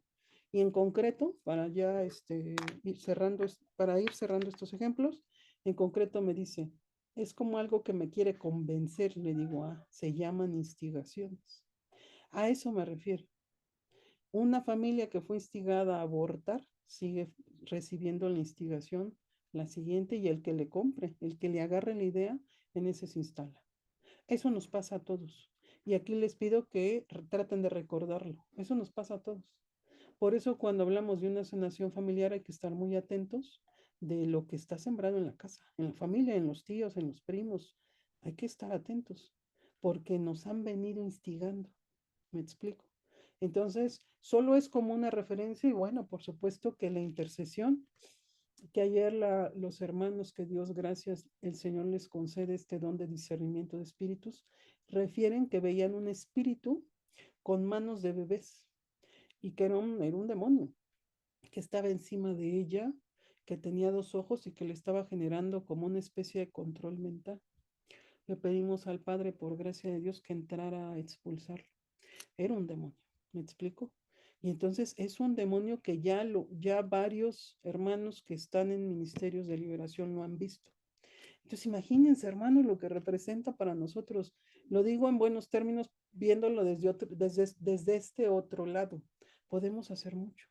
y en concreto, para ya para ir cerrando estos ejemplos, en concreto me dice, es como algo que me quiere convencer, le digo, se llaman instigaciones. A eso me refiero. Una familia que fue instigada a abortar sigue recibiendo la instigación, la siguiente, y el que le compre, el que le agarre la idea, en ese se instala. Eso nos pasa a todos. Y aquí les pido que traten de recordarlo. Eso nos pasa a todos. Por eso cuando hablamos de una sanación familiar hay que estar muy atentos de lo que está sembrado en la casa, en la familia, en los tíos, en los primos. Hay que estar atentos porque nos han venido instigando. ¿Me explico? Entonces, solo es como una referencia y bueno, por supuesto que la intercesión, que ayer los hermanos, que Dios gracias, el Señor les concede este don de discernimiento de espíritus, refieren que veían un espíritu con manos de bebés y que era un demonio que estaba encima de ella, que tenía dos ojos y que le estaba generando como una especie de control mental. Le pedimos al Padre, por gracia de Dios, que entrara a expulsarlo. Era un demonio, ¿me explico? Y entonces es un demonio que ya varios hermanos que están en ministerios de liberación lo han visto. Entonces imagínense, hermanos, lo que representa para nosotros. Lo digo en buenos términos, viéndolo desde este otro lado. Podemos hacer mucho,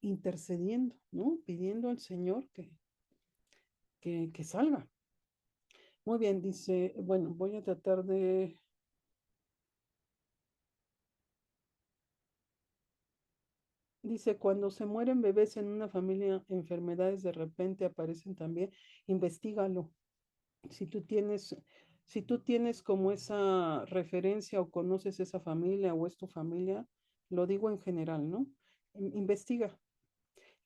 intercediendo, ¿no? Pidiendo al Señor que salga. Muy bien, dice, bueno, voy a tratar de. Dice, cuando se mueren bebés en una familia, enfermedades de repente aparecen también, investigalo. Si tú tienes, si tú tienes como esa referencia o conoces esa familia o es tu familia, lo digo en general, ¿no? Investiga,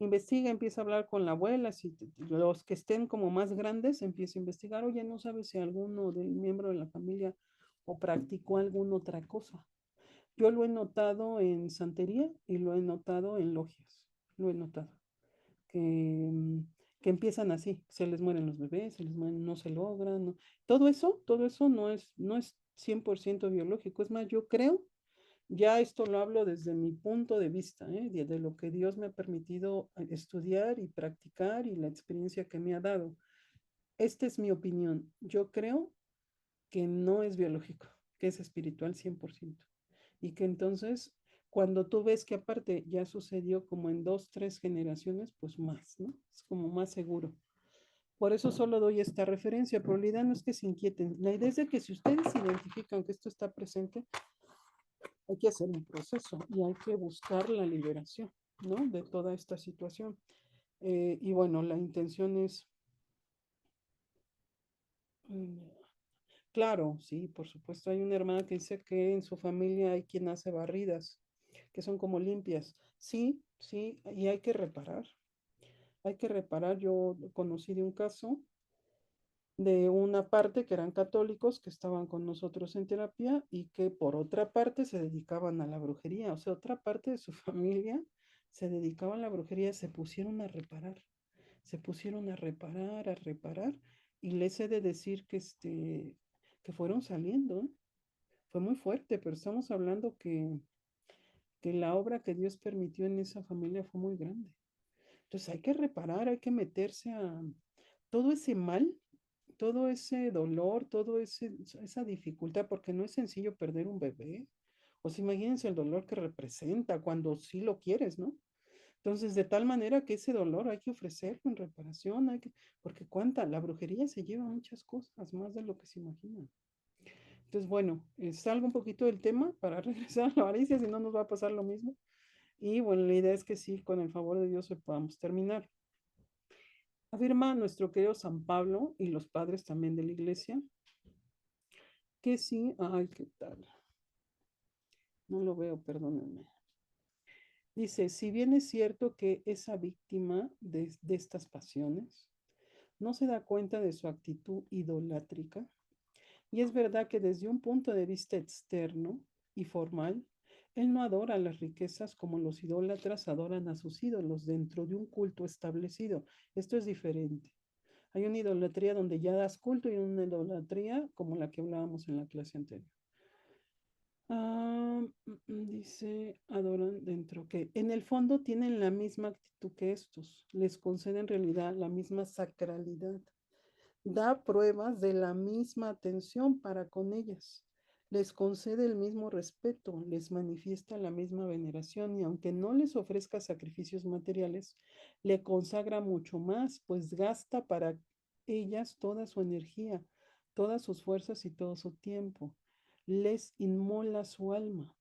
investiga, empieza a hablar con la abuela, si los que estén como más grandes, empieza a investigar, oye, no sabes si alguno del miembro de la familia o practicó alguna otra cosa. Yo lo he notado en santería y lo he notado en logias. Lo he notado. Que, mm, que empiezan así. Se les mueren los bebés, no se logran. Todo eso no es 100% biológico. Es más, yo creo, ya esto lo hablo desde mi punto de vista, de lo que Dios me ha permitido estudiar y practicar y la experiencia que me ha dado. Esta es mi opinión. Yo creo que no es biológico, que es espiritual 100%. Y que entonces, cuando tú ves que aparte ya sucedió como en 2, 3 generaciones, pues más, ¿no? Es como más seguro. Por eso solo doy esta referencia, pero la idea no es que se inquieten. La idea es de que si ustedes identifican que esto está presente, hay que hacer un proceso y hay que buscar la liberación, ¿no? De toda esta situación. Y bueno, la intención es, mm, claro, sí, por supuesto, hay una hermana que dice que en su familia hay quien hace barridas, que son como limpias. Sí, sí, y hay que reparar. Hay que reparar. Yo conocí de un caso de una parte que eran católicos que estaban con nosotros en terapia y que por otra parte se dedicaban a la brujería, o sea, otra parte de su familia se dedicaba a la brujería, se pusieron a reparar, se pusieron a reparar y les he de decir que fueron saliendo, ¿eh? Fue muy fuerte, pero estamos hablando que la obra que Dios permitió en esa familia fue muy grande. Entonces hay que reparar, hay que meterse a todo ese mal, todo ese dolor, esa dificultad, porque no es sencillo perder un bebé. O sea, imagínense el dolor que representa cuando sí lo quieres, ¿no? Entonces, de tal manera que ese dolor hay que ofrecerlo en reparación, porque la brujería se lleva muchas cosas, más de lo que se imagina. Entonces, bueno, salgo un poquito del tema para regresar a la avaricia, si no nos va a pasar lo mismo. Y bueno, la idea es que sí, con el favor de Dios, podamos terminar. Afirma nuestro querido San Pablo y los padres también de la iglesia que sí, ay, ¿qué tal? No lo veo, perdónenme. Dice, si bien es cierto que esa víctima de estas pasiones no se da cuenta de su actitud idolátrica, y es verdad que desde un punto de vista externo y formal, él no adora las riquezas como los idólatras adoran a sus ídolos dentro de un culto establecido. Esto es diferente. Hay una idolatría donde ya das culto y una idolatría como la que hablábamos en la clase anterior. Dice, adoran dentro que en el fondo tienen la misma actitud que estos, les concede en realidad la misma sacralidad, da pruebas de la misma atención para con ellas, les concede el mismo respeto, les manifiesta la misma veneración y aunque no les ofrezca sacrificios materiales, le consagra mucho más, pues gasta para ellas toda su energía, todas sus fuerzas y todo su tiempo. Les inmola su alma.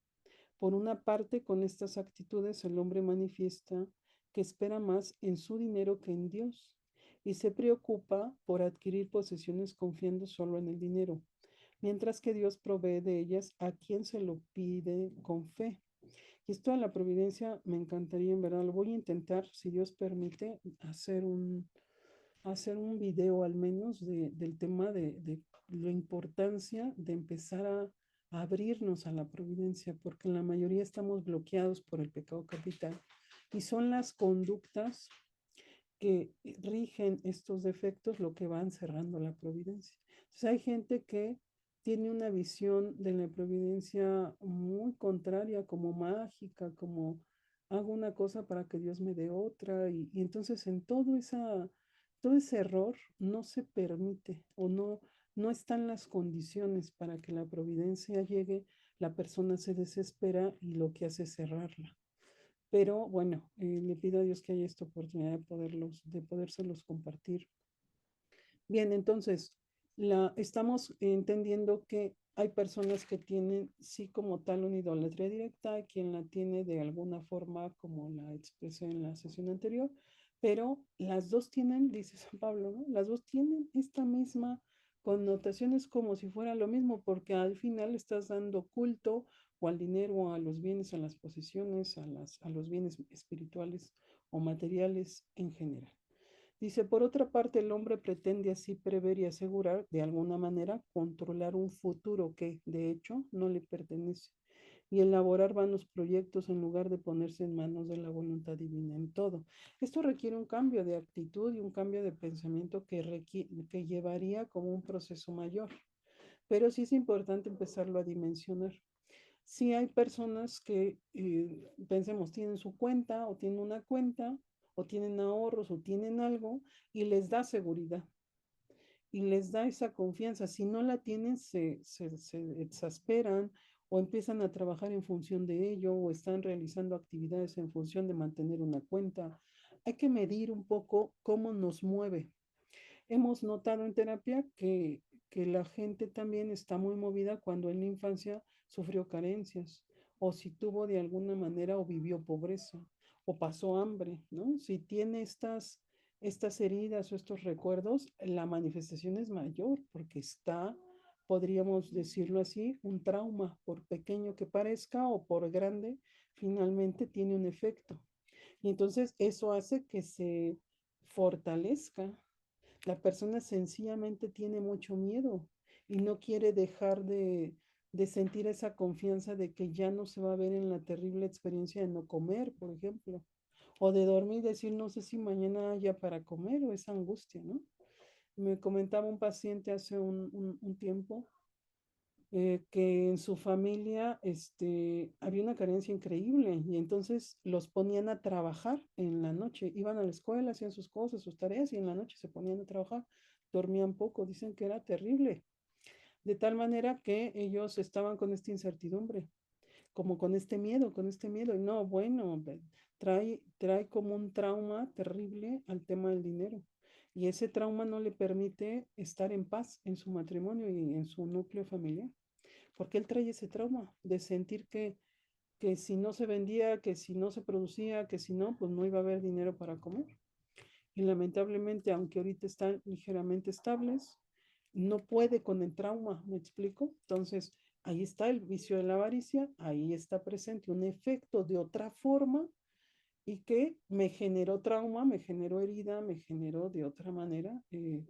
Por una parte, con estas actitudes el hombre manifiesta que espera más en su dinero que en Dios y se preocupa por adquirir posesiones confiando solo en el dinero, mientras que Dios provee de ellas a quien se lo pide con fe. Y esto de la providencia me encantaría, en verdad, lo voy a intentar, si Dios permite, hacer un video al menos del tema de la importancia de empezar a abrirnos a la providencia, porque en la mayoría estamos bloqueados por el pecado capital y son las conductas que rigen estos defectos lo que van cerrando la providencia. Entonces hay gente que tiene una visión de la providencia muy contraria, como mágica, como hago una cosa para que Dios me dé otra, y entonces en todo ese error no se permite o no están las condiciones para que la providencia llegue, la persona se desespera y lo que hace es cerrarla. Pero bueno, le pido a Dios que haya esta oportunidad de podérselos compartir. Bien, entonces, estamos entendiendo que hay personas que tienen, sí, como tal, una idolatría directa, hay quien la tiene de alguna forma, como la expresé en la sesión anterior, pero las dos tienen, dice San Pablo, ¿no? Las dos tienen esta misma connotación, es como si fuera lo mismo, porque al final estás dando culto o al dinero, a los bienes, a las posesiones, a los bienes espirituales o materiales en general. Dice, por otra parte, el hombre pretende así prever y asegurar, de alguna manera, controlar un futuro que, de hecho, no le pertenece y elaborar vanos proyectos en lugar de ponerse en manos de la voluntad divina en todo. Esto requiere un cambio de actitud y un cambio de pensamiento que llevaría como un proceso mayor, pero sí es importante empezarlo a dimensionar. Si hay personas que, pensemos, tienen su cuenta o tienen una cuenta o tienen ahorros o tienen algo y les da seguridad y les da esa confianza. Si no la tienen, se exasperan o empiezan a trabajar en función de ello o están realizando actividades en función de mantener una cuenta. Hay que medir un poco cómo nos mueve. Hemos notado en terapia que la gente también está muy movida cuando en la infancia sufrió carencias, o si tuvo de alguna manera o vivió pobreza, o pasó hambre, ¿no? Si tiene estas heridas o estos recuerdos, la manifestación es mayor porque está, podríamos decirlo así, un trauma, por pequeño que parezca o por grande, finalmente tiene un efecto. Y entonces eso hace que se fortalezca. La persona sencillamente tiene mucho miedo y no quiere dejar de sentir esa confianza de que ya no se va a ver en la terrible experiencia de no comer, por ejemplo, o de dormir y decir, no sé si mañana haya para comer o esa angustia, ¿no? Me comentaba un paciente hace un tiempo que en su familia había una carencia increíble y entonces los ponían a trabajar en la noche. Iban a la escuela, hacían sus cosas, sus tareas y en la noche se ponían a trabajar. Dormían poco, dicen que era terrible. De tal manera que ellos estaban con esta incertidumbre, como con este miedo. Y no, bueno, trae como un trauma terrible al tema del dinero. Y ese trauma no le permite estar en paz en su matrimonio y en su núcleo familiar porque él trae ese trauma de sentir que si no se vendía, que si no se producía, que si no, pues no iba a haber dinero para comer. Y lamentablemente, aunque ahorita están ligeramente estables, no puede con el trauma, ¿me explico? Entonces, ahí está el vicio de la avaricia, ahí está presente un efecto de otra forma y que me generó trauma, me generó herida, me generó de otra manera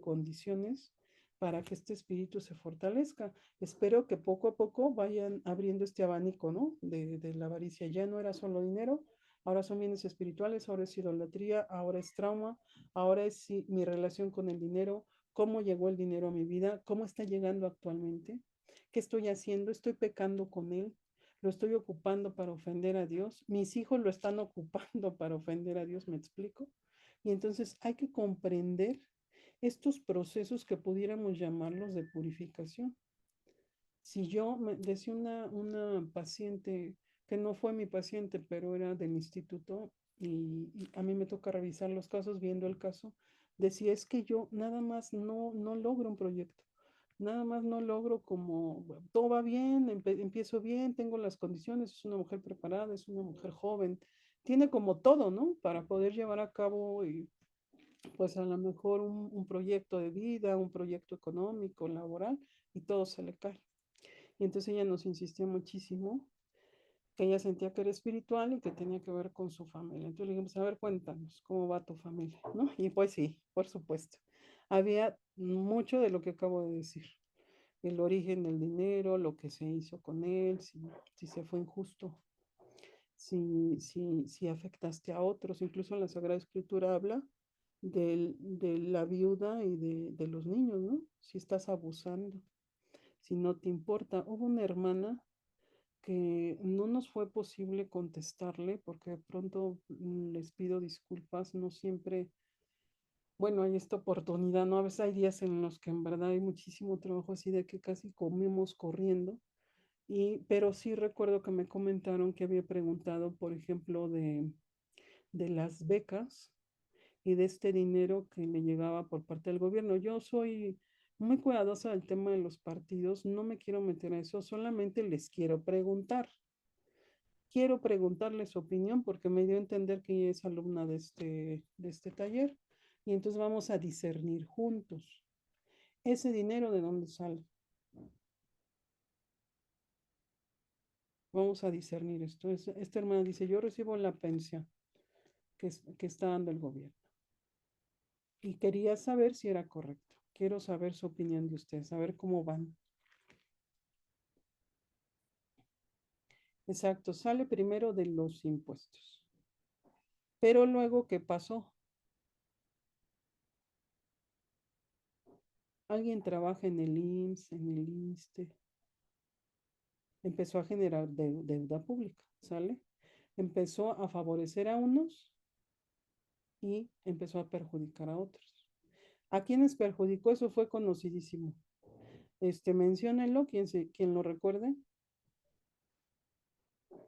condiciones para que este espíritu se fortalezca. Espero que poco a poco vayan abriendo este abanico, ¿no? De la avaricia. Ya no era solo dinero, ahora son bienes espirituales, ahora es idolatría, ahora es trauma, ahora es sí, mi relación con el dinero, cómo llegó el dinero a mi vida, cómo está llegando actualmente, qué estoy haciendo, estoy pecando con él, lo estoy ocupando para ofender a Dios, mis hijos lo están ocupando para ofender a Dios, ¿me explico? Y entonces hay que comprender estos procesos que pudiéramos llamarlos de purificación. Si yo me decía una paciente que no fue mi paciente, pero era del instituto y a mí me toca revisar los casos, viendo el caso, decía, es que yo nada más no logro un proyecto. Nada más no logro como, bueno, todo va bien, empiezo bien, tengo las condiciones, es una mujer preparada, es una mujer joven, tiene como todo, ¿no? Para poder llevar a cabo y pues a lo mejor un proyecto de vida, un proyecto económico, laboral, y todo se le cae. Y entonces ella nos insistió muchísimo que ella sentía que era espiritual y que tenía que ver con su familia. Entonces le dijimos, a ver, cuéntanos, ¿cómo va tu familia? ¿No? Y pues sí, por supuesto. Había mucho de lo que acabo de decir. El origen del dinero, lo que se hizo con él, si se fue injusto, si afectaste a otros. Incluso en la Sagrada Escritura habla de la viuda y de los niños, ¿no? Si estás abusando, si no te importa. Hubo una hermana que no nos fue posible contestarle porque de pronto les pido disculpas, no siempre, bueno, hay esta oportunidad, ¿no? A veces hay días en los que en verdad hay muchísimo trabajo así de que casi comemos corriendo. Pero sí recuerdo que me comentaron que había preguntado, por ejemplo, de las becas y de este dinero que le llegaba por parte del gobierno. Yo soy muy cuidadosa del tema de los partidos, no me quiero meter a eso, solamente les quiero preguntar. Quiero preguntarle su opinión porque me dio a entender que ella es alumna de este taller y entonces vamos a discernir juntos. ¿Ese dinero de dónde sale? Vamos a discernir esto. Esta hermana dice, yo recibo la pensión que está dando el gobierno. Y quería saber si era correcto. Quiero saber su opinión de usted, saber cómo van. Exacto, sale primero de los impuestos. Pero luego, ¿qué pasó? Alguien trabaja en el IMSS, en el ISSSTE, empezó a generar deuda pública, ¿sale? Empezó a favorecer a unos y empezó a perjudicar a otros. ¿A quienes perjudicó? Eso fue conocidísimo. Menciónenlo, quien lo recuerde.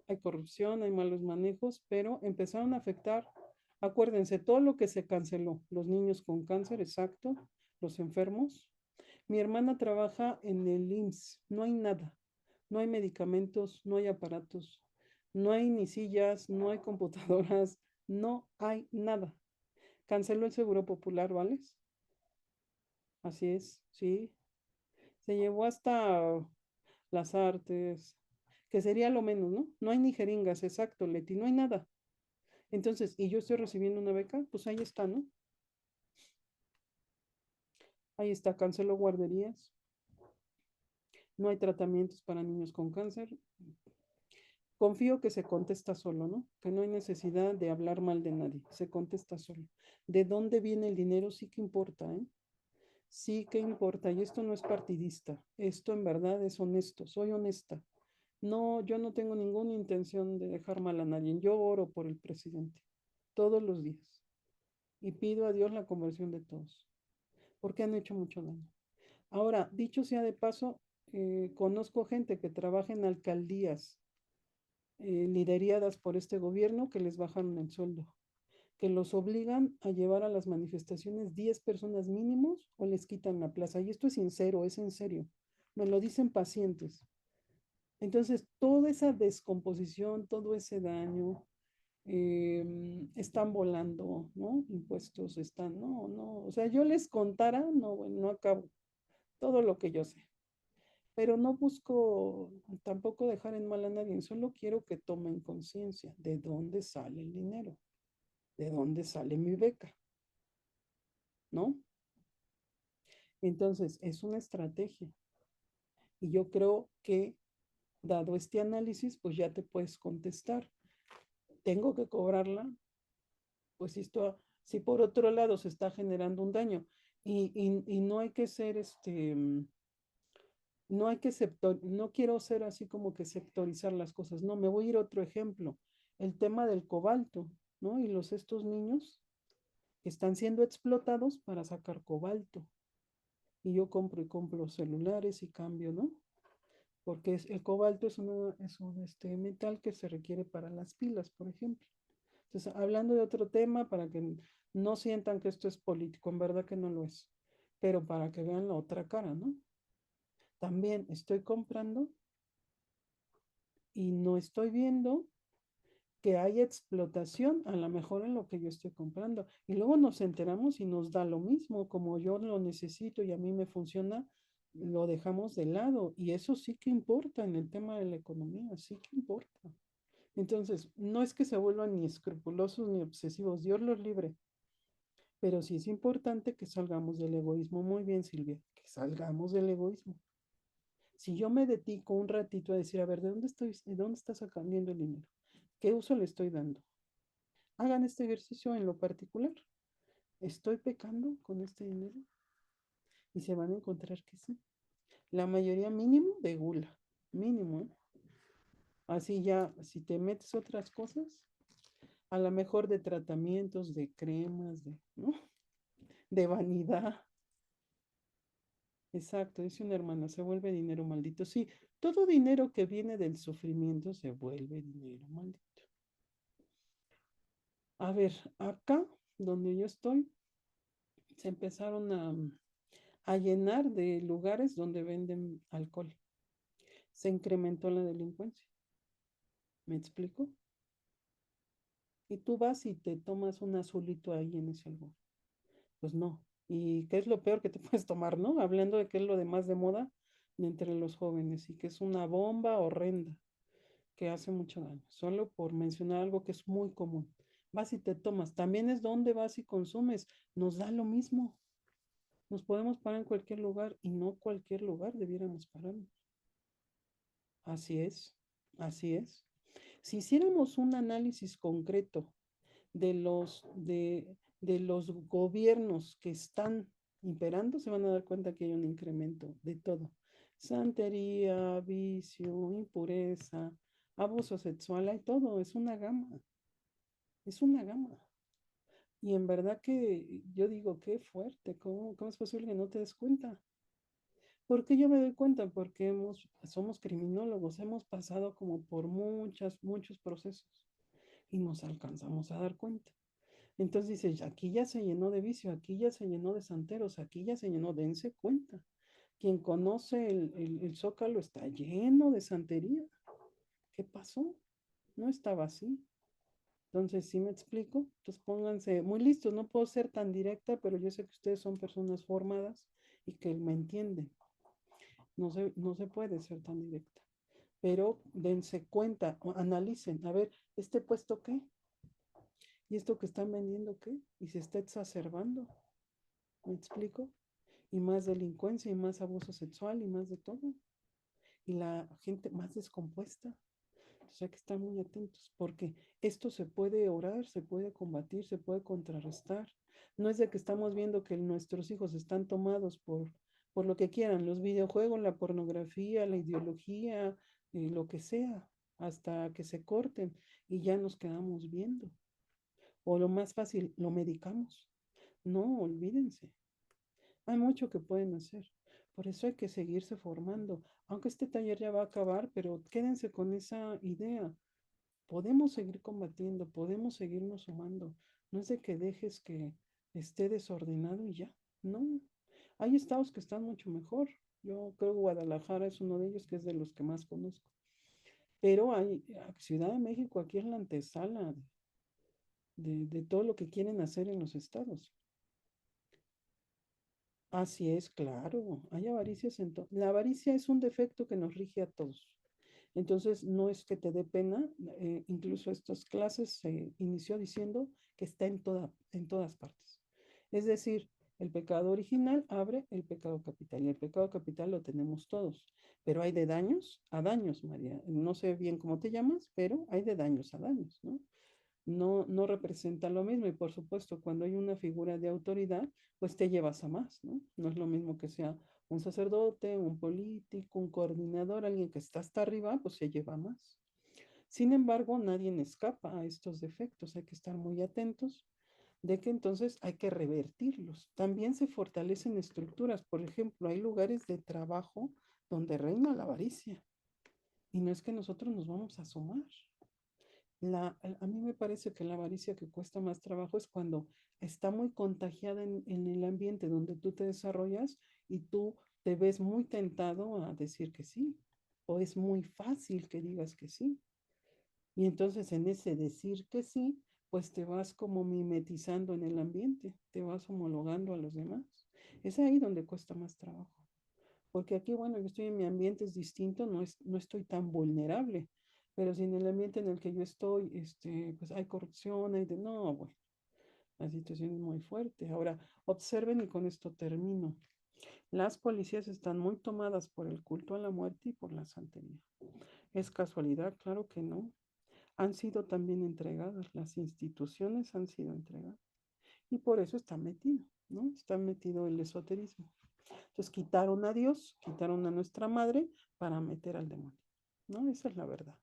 Hay corrupción, hay malos manejos, pero empezaron a afectar, acuérdense, todo lo que se canceló, los niños con cáncer, exacto, los enfermos. Mi hermana trabaja en el IMSS, no hay nada. no hay medicamentos, no hay aparatos, no hay ni sillas, no hay computadoras, no hay nada. Canceló el Seguro Popular, ¿vale? Así es, sí. Se llevó hasta las artes, que sería lo menos, ¿no? No hay ni jeringas, exacto, Leti, no hay nada. Entonces, y yo estoy recibiendo una beca, pues ahí está, ¿no? Ahí está, canceló guarderías, no hay tratamientos para niños con cáncer. Confío que se contesta solo, ¿no? Que no hay necesidad de hablar mal de nadie, se contesta solo. ¿De dónde viene el dinero? Sí que importa, ¿eh? Sí que importa. Y esto no es partidista, esto en verdad es honesto, soy honesta. No, yo no tengo ninguna intención de dejar mal a nadie. Yo oro por el presidente todos los días y pido a Dios la conversión de todos, porque han hecho mucho daño. Ahora, dicho sea de paso, conozco gente que trabaja en alcaldías lideradas por este gobierno que les bajaron el sueldo, que los obligan a llevar a las manifestaciones 10 personas mínimos o les quitan la plaza. Y esto es sincero, es en serio. Me lo dicen pacientes. Entonces, toda esa descomposición, todo ese daño, están volando, ¿no? Impuestos están, no, no, o sea, yo les contara, no, bueno, no acabo todo lo que yo sé, pero no busco tampoco dejar en mal a nadie, solo quiero que tomen conciencia de dónde sale el dinero, de dónde sale mi beca, ¿no? Entonces, es una estrategia y yo creo que dado este análisis, pues ya te puedes contestar, ¿tengo que cobrarla? Pues esto, si por otro lado se está generando un daño y no hay que ser no hay que sector, no quiero ser así como que sectorizar las cosas, no, me voy a ir a otro ejemplo, el tema del cobalto, ¿no? Y estos niños que están siendo explotados para sacar cobalto. Y yo compro y compro celulares y cambio, ¿no? Porque el cobalto es un metal que se requiere para las pilas, por ejemplo. Entonces, hablando de otro tema, para que no sientan que esto es político, en verdad que no lo es, pero para que vean la otra cara, ¿no? También estoy comprando y no estoy viendo que hay explotación, a lo mejor en lo que yo estoy comprando. Y luego nos enteramos y nos da lo mismo, como yo lo necesito y a mí me funciona, lo dejamos de lado. Y eso sí que importa en el tema de la economía, sí que importa. Entonces, no es que se vuelvan ni escrupulosos ni obsesivos, Dios los libre, pero sí es importante que salgamos del egoísmo. Muy bien, Silvia, que salgamos del egoísmo. Si yo me dedico un ratito a decir, a ver, de dónde está sacando el dinero? ¿Qué uso le estoy dando? Hagan este ejercicio en lo particular. ¿Estoy pecando con este dinero? Y se van a encontrar que sí. La mayoría mínimo de gula, mínimo, ¿eh? Así ya, si te metes otras cosas, a lo mejor de tratamientos, de cremas, ¿no? De vanidad. Exacto, dice una hermana, se vuelve dinero maldito. Sí, todo dinero que viene del sufrimiento se vuelve dinero maldito. A ver, acá donde yo estoy, se empezaron a llenar de lugares donde venden alcohol. Se incrementó la delincuencia. ¿Me explico? Y tú vas y te tomas un azulito ahí en ese lugar. Pues no. ¿Y qué es lo peor que te puedes tomar, no? Hablando de qué es lo de más de moda entre los jóvenes y que es una bomba horrenda que hace mucho daño. Solo por mencionar algo que es muy común. Vas y te tomas. También es donde vas y consumes. Nos da lo mismo. Nos podemos parar en cualquier lugar y no cualquier lugar debiéramos pararnos. Así es, así es. Si hiciéramos un análisis concreto de los gobiernos que están imperando, se van a dar cuenta que hay un incremento de todo. Santería, vicio, impureza, abuso sexual, hay todo, es una gama, es una gama. Y en verdad que yo digo, qué fuerte, ¿cómo es posible que no te des cuenta? ¿Por qué yo me doy cuenta? Porque somos criminólogos, hemos pasado como por muchos procesos y nos alcanzamos a dar cuenta. Entonces dices, aquí ya se llenó de vicio, aquí ya se llenó de santeros, aquí ya se llenó, dense cuenta. Quien conoce el Zócalo está lleno de santería. ¿Qué pasó? No estaba así. Entonces, ¿sí me explico? Entonces pónganse muy listos. No puedo ser tan directa, pero yo sé que ustedes son personas formadas y que me entienden. No se puede ser tan directa. Pero dense cuenta, o analicen, a ver, ¿este puesto qué? ¿Y esto que están vendiendo qué? Y se está exacerbando. ¿Me explico? Y más delincuencia y más abuso sexual y más de todo. Y la gente más descompuesta. O sea, que estar muy atentos porque esto se puede orar, se puede combatir, se puede contrarrestar. No es de que estamos viendo que nuestros hijos están tomados por lo que quieran, los videojuegos, la pornografía, la ideología, lo que sea, hasta que se corten y ya nos quedamos viendo. O lo más fácil, lo medicamos. No, olvídense. Hay mucho que pueden hacer. Por eso hay que seguirse formando. Aunque este taller ya va a acabar, pero quédense con esa idea. Podemos seguir combatiendo, podemos seguirnos sumando. No es de que dejes que esté desordenado y ya. No. Hay estados que están mucho mejor. Yo creo que Guadalajara es uno de ellos, que es de los que más conozco. Pero hay Ciudad de México, aquí es la antesala de todo lo que quieren hacer en los estados. Así es, claro. Hay avaricias en todo. La avaricia es un defecto que nos rige a todos. Entonces, no es que te dé pena, incluso estas clases se inició diciendo que está en todas partes. Es decir, el pecado original abre el pecado capital y el pecado capital lo tenemos todos, pero hay de daños a daños, María. No sé bien cómo te llamas, pero hay de daños a daños, ¿no? No representa lo mismo y por supuesto cuando hay una figura de autoridad, pues te llevas a más, ¿no? No es lo mismo que sea un sacerdote, un político, un coordinador, alguien que está hasta arriba, pues se lleva más. Sin embargo, nadie escapa a estos defectos, hay que estar muy atentos de que entonces hay que revertirlos. También se fortalecen estructuras, por ejemplo, hay lugares de trabajo donde reina la avaricia y no es que nosotros nos vamos a sumar. A mí me parece que la avaricia que cuesta más trabajo es cuando está muy contagiada en el ambiente donde tú te desarrollas y tú te ves muy tentado a decir que sí, o es muy fácil que digas que sí. Y entonces en ese decir que sí, pues te vas como mimetizando en el ambiente, te vas homologando a los demás. Es ahí donde cuesta más trabajo. Porque aquí, bueno, yo estoy en mi ambiente, es distinto, no estoy tan vulnerable, pero si en el ambiente en el que yo estoy, pues hay corrupción, no, bueno, la situación es muy fuerte. Ahora, observen y con esto termino. Las policías están muy tomadas por el culto a la muerte y por la santería. ¿Es casualidad? Claro que no. Han sido también entregadas, las instituciones han sido entregadas. Y por eso está metido, ¿no? Está metido el esoterismo. Entonces quitaron a Dios, quitaron a nuestra madre para meter al demonio, ¿no? Esa es la verdad.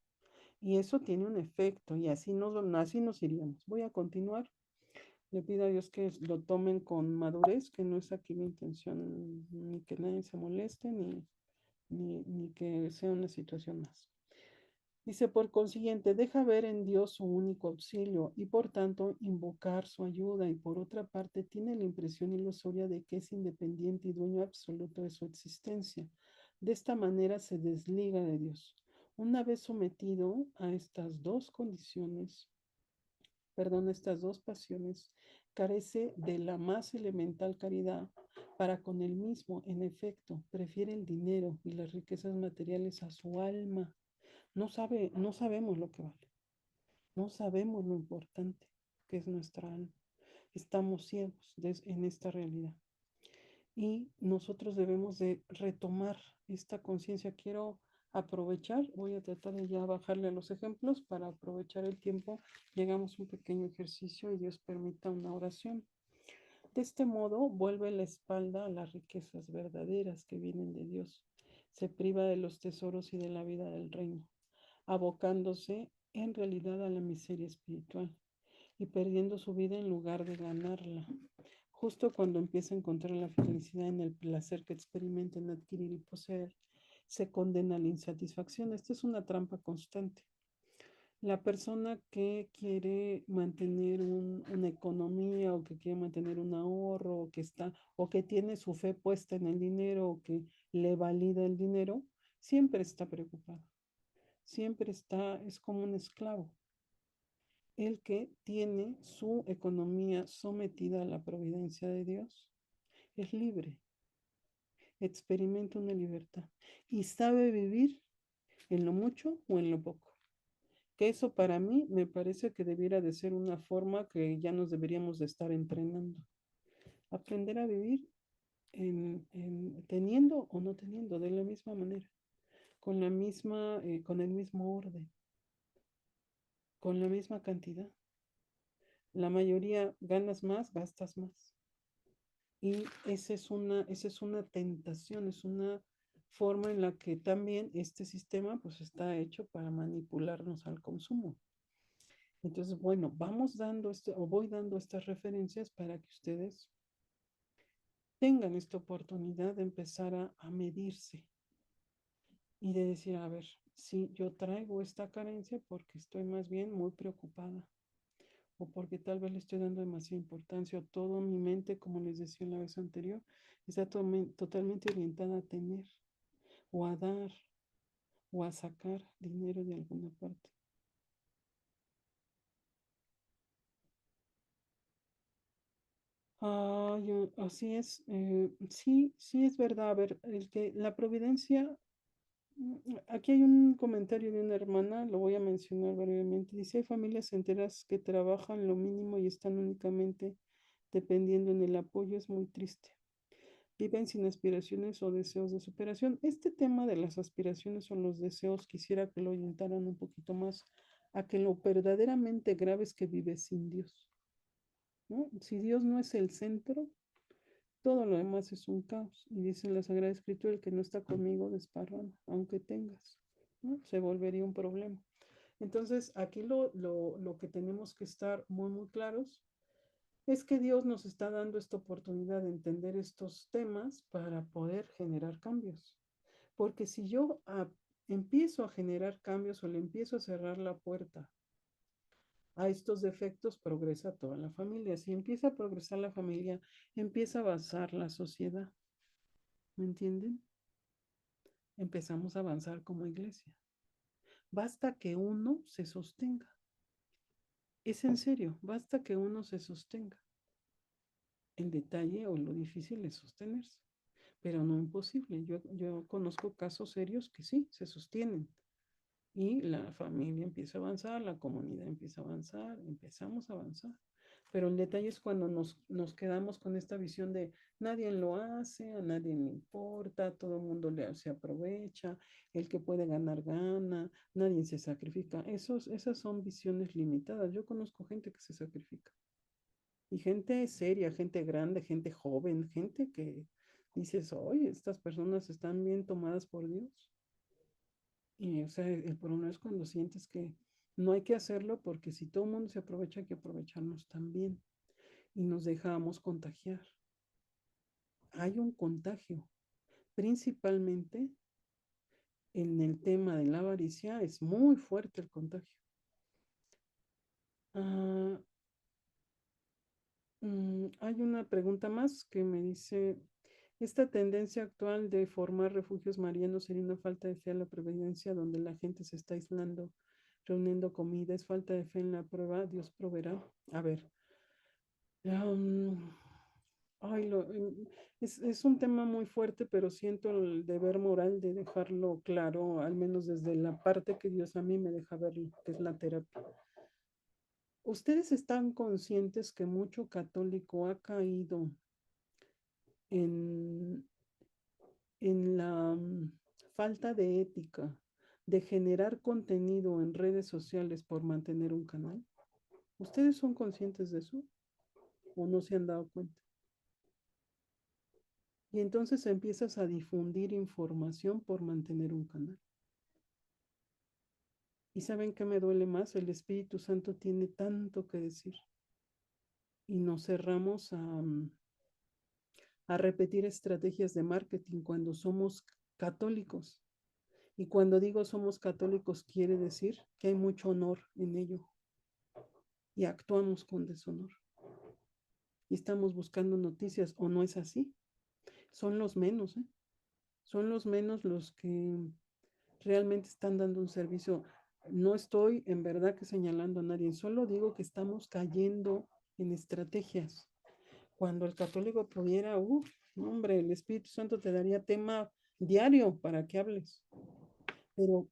Y eso tiene un efecto y así nos iríamos. Voy a continuar. Le pido a Dios que lo tomen con madurez, que no es aquí mi intención ni que nadie se moleste, ni que sea una situación más. Dice, por consiguiente, deja ver en Dios su único auxilio y por tanto invocar su ayuda y por otra parte tiene la impresión ilusoria de que es independiente y dueño absoluto de su existencia. De esta manera se desliga de Dios. Una vez sometido a estas dos condiciones, perdón, estas dos pasiones, carece de la más elemental caridad para con él mismo. En efecto, prefiere el dinero y las riquezas materiales a su alma. No sabemos lo que vale, no sabemos lo importante que es nuestra alma. Estamos ciegos en esta realidad y nosotros debemos de retomar esta conciencia. Quiero aprovechar, voy a tratar de ya bajarle a los ejemplos para aprovechar el tiempo. Llegamos a un pequeño ejercicio y Dios permita una oración. De este modo, vuelve la espalda a las riquezas verdaderas que vienen de Dios. Se priva de los tesoros y de la vida del reino, abocándose en realidad a la miseria espiritual y perdiendo su vida en lugar de ganarla. Justo cuando empieza a encontrar la felicidad en el placer que experimenta en adquirir y poseer, se condena a la insatisfacción. Esta es una trampa constante. La persona que quiere mantener una economía o que quiere mantener un ahorro o que tiene su fe puesta en el dinero o que le valida el dinero, siempre está preocupado, siempre está, es como un esclavo, el que tiene su economía sometida a la providencia de Dios, es libre, experimenta una libertad y sabe vivir en lo mucho o en lo poco. Que eso para mí me parece que debiera de ser una forma que ya nos deberíamos de estar entrenando. Aprender a vivir teniendo o no teniendo, de la misma manera, con la misma, con el mismo orden, con la misma cantidad. La mayoría ganas más, gastas más. Y esa es una tentación, es una forma en la que también este sistema pues está hecho para manipularnos al consumo. Entonces, bueno, vamos dando o voy dando estas referencias para que ustedes tengan esta oportunidad de empezar a medirse y de decir, a ver, si yo traigo esta carencia porque estoy más bien muy preocupada o porque tal vez le estoy dando demasiada importancia o todo mi mente, como les decía en la vez anterior, está totalmente orientada a tener o a dar o a sacar dinero de alguna parte. Ah, así es, sí, sí es verdad. A ver, la providencia, aquí hay un comentario de una hermana, lo voy a mencionar brevemente. Dice, hay familias enteras que trabajan lo mínimo y están únicamente dependiendo en el apoyo, es muy triste. Viven sin aspiraciones o deseos de superación. Este tema de las aspiraciones o los deseos quisiera que lo orientaran un poquito más a que lo verdaderamente grave es que vives sin Dios, ¿no? Si Dios no es el centro, todo lo demás es un caos. Y dice la Sagrada Escritura, el que no está conmigo desparrama, aunque tengas, ¿no? Se volvería un problema. Entonces, aquí lo que tenemos que estar muy, muy claros es que Dios nos está dando esta oportunidad de entender estos temas para poder generar cambios. Porque si yo empiezo a generar cambios o le empiezo a cerrar la puerta a estos defectos, progresa toda la familia. Si empieza a progresar la familia, empieza a avanzar la sociedad. ¿Me entienden? Empezamos a avanzar como iglesia. Basta que uno se sostenga. Es en serio, basta que uno se sostenga. El detalle o lo difícil es sostenerse, pero no imposible. Yo conozco casos serios que sí, se sostienen y la familia empieza a avanzar, la comunidad empieza a avanzar, empezamos a avanzar. Pero el detalle es cuando nos quedamos con esta visión de nadie lo hace, a nadie le importa, todo el mundo se aprovecha, el que puede ganar gana, nadie se sacrifica. Esas son visiones limitadas. Yo conozco gente que se sacrifica y gente seria, gente grande, gente joven, gente que dices, oye, estas personas están bien tomadas por Dios. Y, o sea, el problema es cuando sientes que no hay que hacerlo porque si todo el mundo se aprovecha, hay que aprovecharnos también. Y nos dejamos contagiar. Hay un contagio, principalmente en el tema de la avaricia, es muy fuerte el contagio. Ah, hay una pregunta más que me dice, ¿esta tendencia actual de formar refugios marianos sería una falta de fe a la preveniencia donde la gente se está aislando, reuniendo comida? ¿Es falta de fe en la prueba? Dios proveerá. A ver, um, ay, es un tema muy fuerte, pero siento el deber moral de dejarlo claro, al menos desde la parte que Dios a mí me deja verlo, que es la terapia. ¿Ustedes están conscientes que mucho católico ha caído en, en la falta de ética de generar contenido en redes sociales por mantener un canal? ¿Ustedes son conscientes de eso o no se han dado cuenta? Y entonces empiezas a difundir información por mantener un canal. ¿Y saben qué me duele más? El Espíritu Santo tiene tanto que decir y nos cerramos a repetir estrategias de marketing cuando somos católicos. Y cuando digo somos católicos, quiere decir que hay mucho honor en ello y actuamos con deshonor. Y estamos buscando noticias, ¿o no es así? Son los menos, ¿eh? son los menos los que realmente están dando un servicio. No estoy en verdad que señalando a nadie, solo digo que estamos cayendo en estrategias. Cuando el católico pudiera, uff, hombre, el Espíritu Santo te daría tema diario para que hables. Pero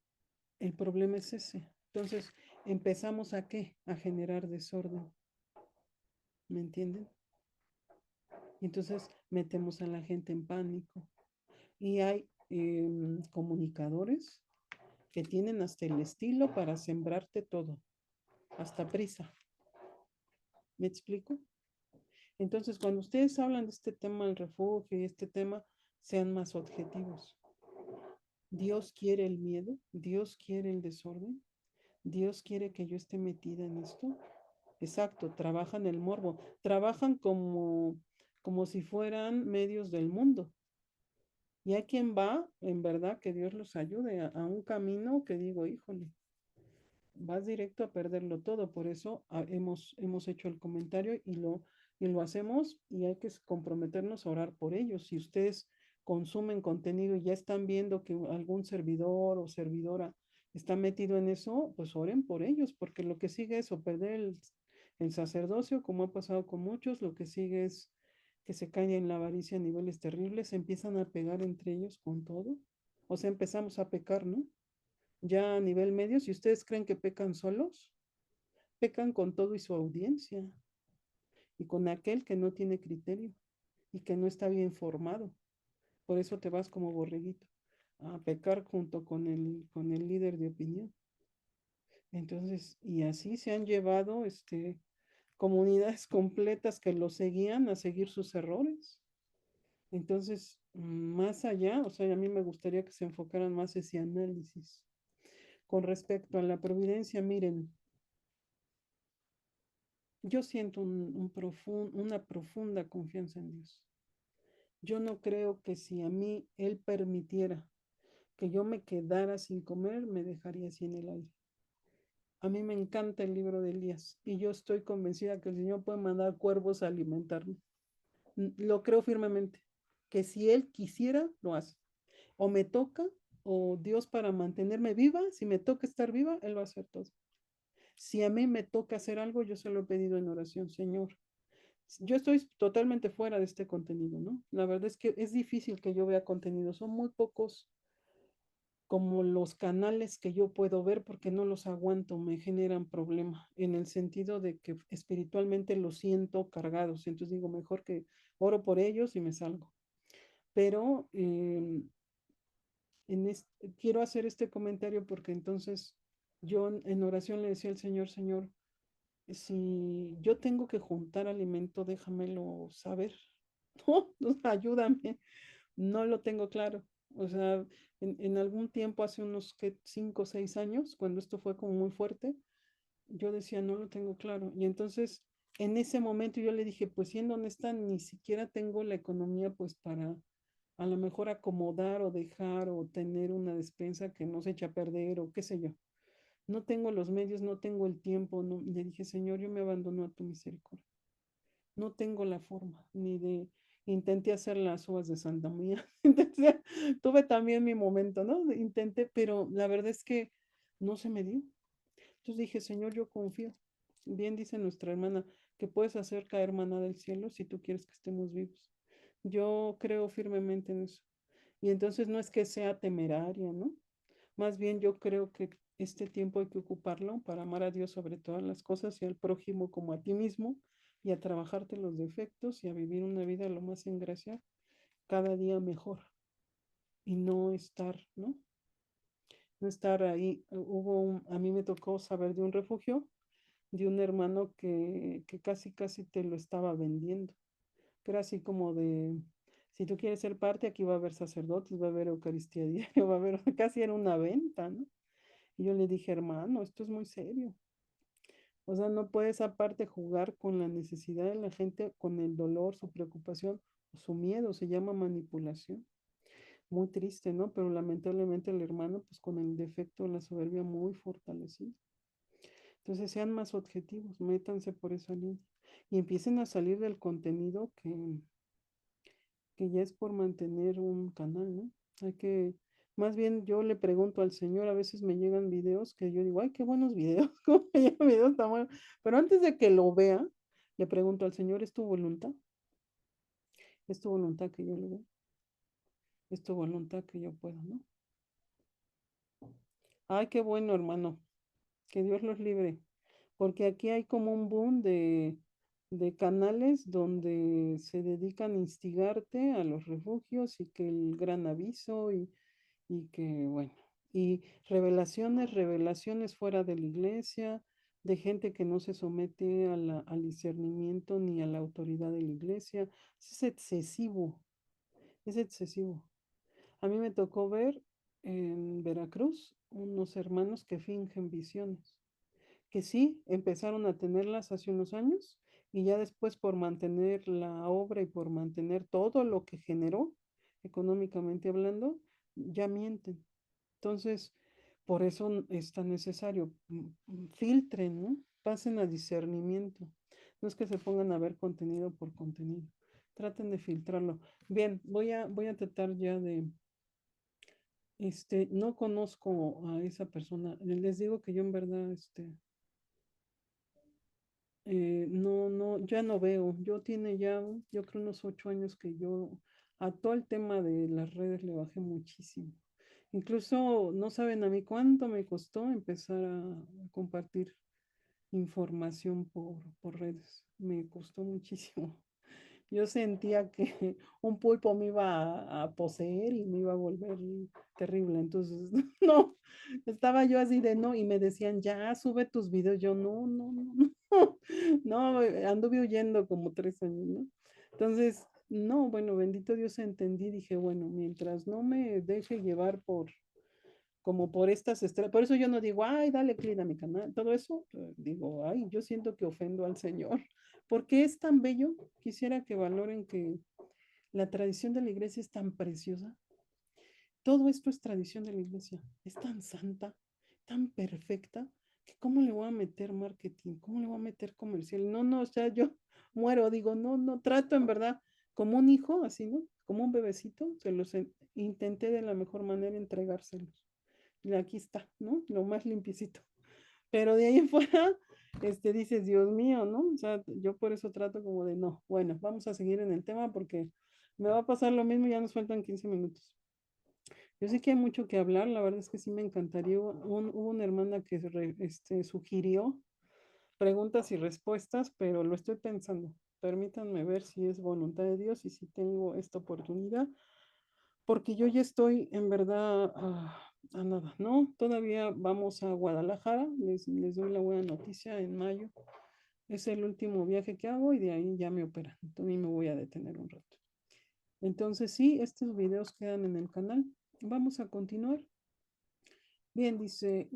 el problema es ese. Entonces, empezamos a qué? A generar desorden. ¿Me entienden? Entonces, metemos a la gente en pánico. Y hay comunicadores que tienen hasta el estilo para sembrarte todo, hasta prisa. ¿Me explico? Entonces, cuando ustedes hablan de este tema del refugio y este tema, sean más objetivos. Dios quiere el miedo, Dios quiere el desorden, Dios quiere que yo esté metida en esto. Exacto, trabajan el morbo, trabajan como si fueran medios del mundo. Y hay quien va, en verdad, que Dios los ayude a un camino que digo, híjole, vas directo a perderlo todo. Por eso hemos hecho el comentario y lo hacemos y hay que comprometernos a orar por ellos. Si ustedes consumen contenido y ya están viendo que algún servidor o servidora está metido en eso, pues oren por ellos, porque lo que sigue es o perder el sacerdocio, como ha pasado con muchos, lo que sigue es que se caen en la avaricia a niveles terribles, se empiezan a pegar entre ellos con todo. O sea, empezamos a pecar, ¿no? Ya a nivel medio, si ustedes creen que pecan solos, pecan con todo y su audiencia y con aquel que no tiene criterio y que no está bien formado. Por eso te vas como borreguito a pecar junto con el líder de opinión. Entonces, y así se han llevado comunidades completas que lo seguían a seguir sus errores. Entonces, más allá, o sea, a mí me gustaría que se enfocaran más ese análisis. Con respecto a la providencia, miren, yo siento una profunda confianza en Dios. Yo no creo que si a mí Él permitiera que yo me quedara sin comer, me dejaría así en el aire. A mí me encanta el libro de Elías y yo estoy convencida que el Señor puede mandar cuervos a alimentarme. Lo creo firmemente, que si Él quisiera, lo hace. O me toca, o Dios para mantenerme viva, si me toca estar viva, Él va a hacer todo. Si a mí me toca hacer algo, yo se lo he pedido en oración, Señor. Yo estoy totalmente fuera de este contenido, ¿no? La verdad es que es difícil que yo vea contenido, son muy pocos como los canales que yo puedo ver porque no los aguanto, me generan problema, en el sentido de que espiritualmente los siento cargados, entonces digo, mejor que oro por ellos y me salgo. Pero quiero hacer este comentario porque entonces yo en oración le decía al Señor, Señor, si yo tengo que juntar alimento, déjamelo saber. No, ayúdame. No lo tengo claro. O sea, en algún tiempo, hace unos 5 o 6 años, cuando esto fue como muy fuerte, yo decía, no lo tengo claro. Y entonces, en ese momento yo le dije, pues siendo honesta, ni siquiera tengo la economía pues para a lo mejor acomodar o dejar o tener una despensa que no se echa a perder o qué sé yo. No tengo los medios, no tengo el tiempo. No, le dije, Señor, yo me abandono a tu misericordia. No tengo la forma, ni de, intenté hacer las uvas de Santa Mía. Entonces, tuve también mi momento, ¿no? Intenté, pero la verdad es que no se me dio. Entonces dije, Señor, yo confío. Bien dice nuestra hermana, que puedes hacer caer maná del cielo si tú quieres que estemos vivos. Yo creo firmemente en eso. Y entonces no es que sea temeraria, ¿no? Más bien yo creo que este tiempo hay que ocuparlo para amar a Dios sobre todas las cosas y al prójimo como a ti mismo y a trabajarte los defectos y a vivir una vida lo más en gracia cada día mejor y no estar, ¿no? No estar ahí. A mí me tocó saber de un refugio, de un hermano que casi, casi te lo estaba vendiendo, que era así como de, si tú quieres ser parte, aquí va a haber sacerdotes, va a haber Eucaristía diaria, va a haber, casi era una venta, ¿no? Y yo le dije, hermano, esto es muy serio. O sea, no puedes aparte jugar con la necesidad de la gente, con el dolor, su preocupación o su miedo, se llama manipulación. Muy triste, ¿no? Pero lamentablemente el hermano, pues con el defecto de la soberbia muy fortalecido. Entonces sean más objetivos, métanse por esa línea y empiecen a salir del contenido que ya es por mantener un canal, ¿no? Hay que, más bien yo le pregunto al Señor, a veces me llegan videos que yo digo, ay, qué buenos videos, cómo me llegan videos tan buenos. Pero antes de que lo vea, le pregunto al Señor, ¿es tu voluntad? ¿Es tu voluntad que yo lo vea? ¿Es tu voluntad que yo pueda, no? Ay, qué bueno, hermano. Que Dios los libre. Porque aquí hay como un boom de canales donde se dedican a instigarte a los refugios y que el gran aviso y que, bueno, y revelaciones, revelaciones fuera de la iglesia, de gente que no se somete al discernimiento ni a la autoridad de la iglesia. Es excesivo, es excesivo. A mí me tocó ver en Veracruz unos hermanos que fingen visiones que sí empezaron a tenerlas hace unos años y ya después por mantener la obra y por mantener todo lo que generó, económicamente hablando, ya mienten. Entonces, por eso es tan necesario, filtren, ¿no? Pasen a discernimiento. No es que se pongan a ver contenido por contenido. Traten de filtrarlo. Bien, voy a tratar ya de, no conozco a esa persona. Les digo que yo en verdad, no, no, ya no veo. Yo tiene ya, yo creo unos 8 años que yo a todo el tema de las redes le bajé muchísimo. Incluso no saben a mí cuánto me costó empezar a compartir información por redes. Me costó muchísimo. Yo sentía que un pulpo me iba a poseer y me iba a volver terrible. Entonces, no, estaba yo así de no, y me decían, ya, sube tus videos. Yo, no, no, no, no, no, anduve huyendo como 3 años, ¿no? Entonces, no, bueno, bendito Dios entendí, dije, bueno, mientras no me deje llevar como por estas estrellas, por eso yo no digo, ay, dale clic a mi canal, todo eso, digo, ay, yo siento que ofendo al Señor, porque es tan bello, quisiera que valoren que la tradición de la iglesia es tan preciosa, todo esto es tradición de la iglesia, es tan santa, tan perfecta, que cómo le voy a meter marketing, cómo le voy a meter comercial, no, no, o sea, yo muero, digo, no, no, trato en verdad como un hijo, así, ¿no? Como un bebecito, intenté de la mejor manera entregárselos y aquí está, ¿no? Lo más limpiecito. Pero de ahí en fuera, dices, Dios mío, ¿no? O sea, yo por eso trato como de, no, bueno, vamos a seguir en el tema porque me va a pasar lo mismo, ya nos faltan 15 minutos. Yo sé que hay mucho que hablar, la verdad es que sí me encantaría. Hubo una hermana que sugirió preguntas y respuestas, pero lo estoy pensando. Permítanme ver si es voluntad de Dios y si tengo esta oportunidad porque yo ya estoy en verdad a nada, ¿no? Todavía vamos a Guadalajara, les doy la buena noticia en mayo. Es el último viaje que hago y de ahí ya me operan. Entonces me voy a detener un rato. Entonces sí, estos videos quedan en el canal. Vamos a continuar. Bien, dice,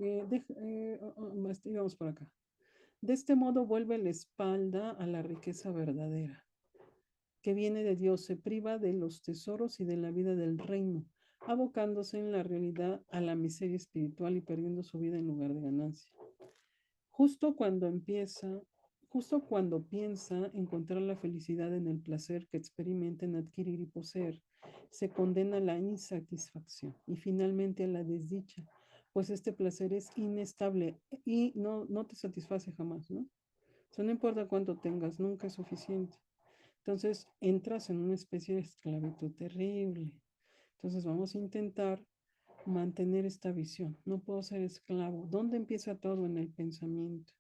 vamos por acá. De este modo vuelve la espalda a la riqueza verdadera que viene de Dios, se priva de los tesoros y de la vida del reino, abocándose en la realidad a la miseria espiritual y perdiendo su vida en lugar de ganancia. Justo cuando empieza, justo cuando piensa encontrar la felicidad en el placer que experimenta en adquirir y poseer, se condena a la insatisfacción y finalmente a la desdicha, pues este placer es inestable y no te satisface jamás, ¿no? O sea, no importa cuánto tengas, nunca es suficiente. Entonces entras en una especie de esclavitud terrible. Entonces vamos a intentar mantener esta visión. No puedo ser esclavo. ¿Dónde empieza todo? En el pensamiento.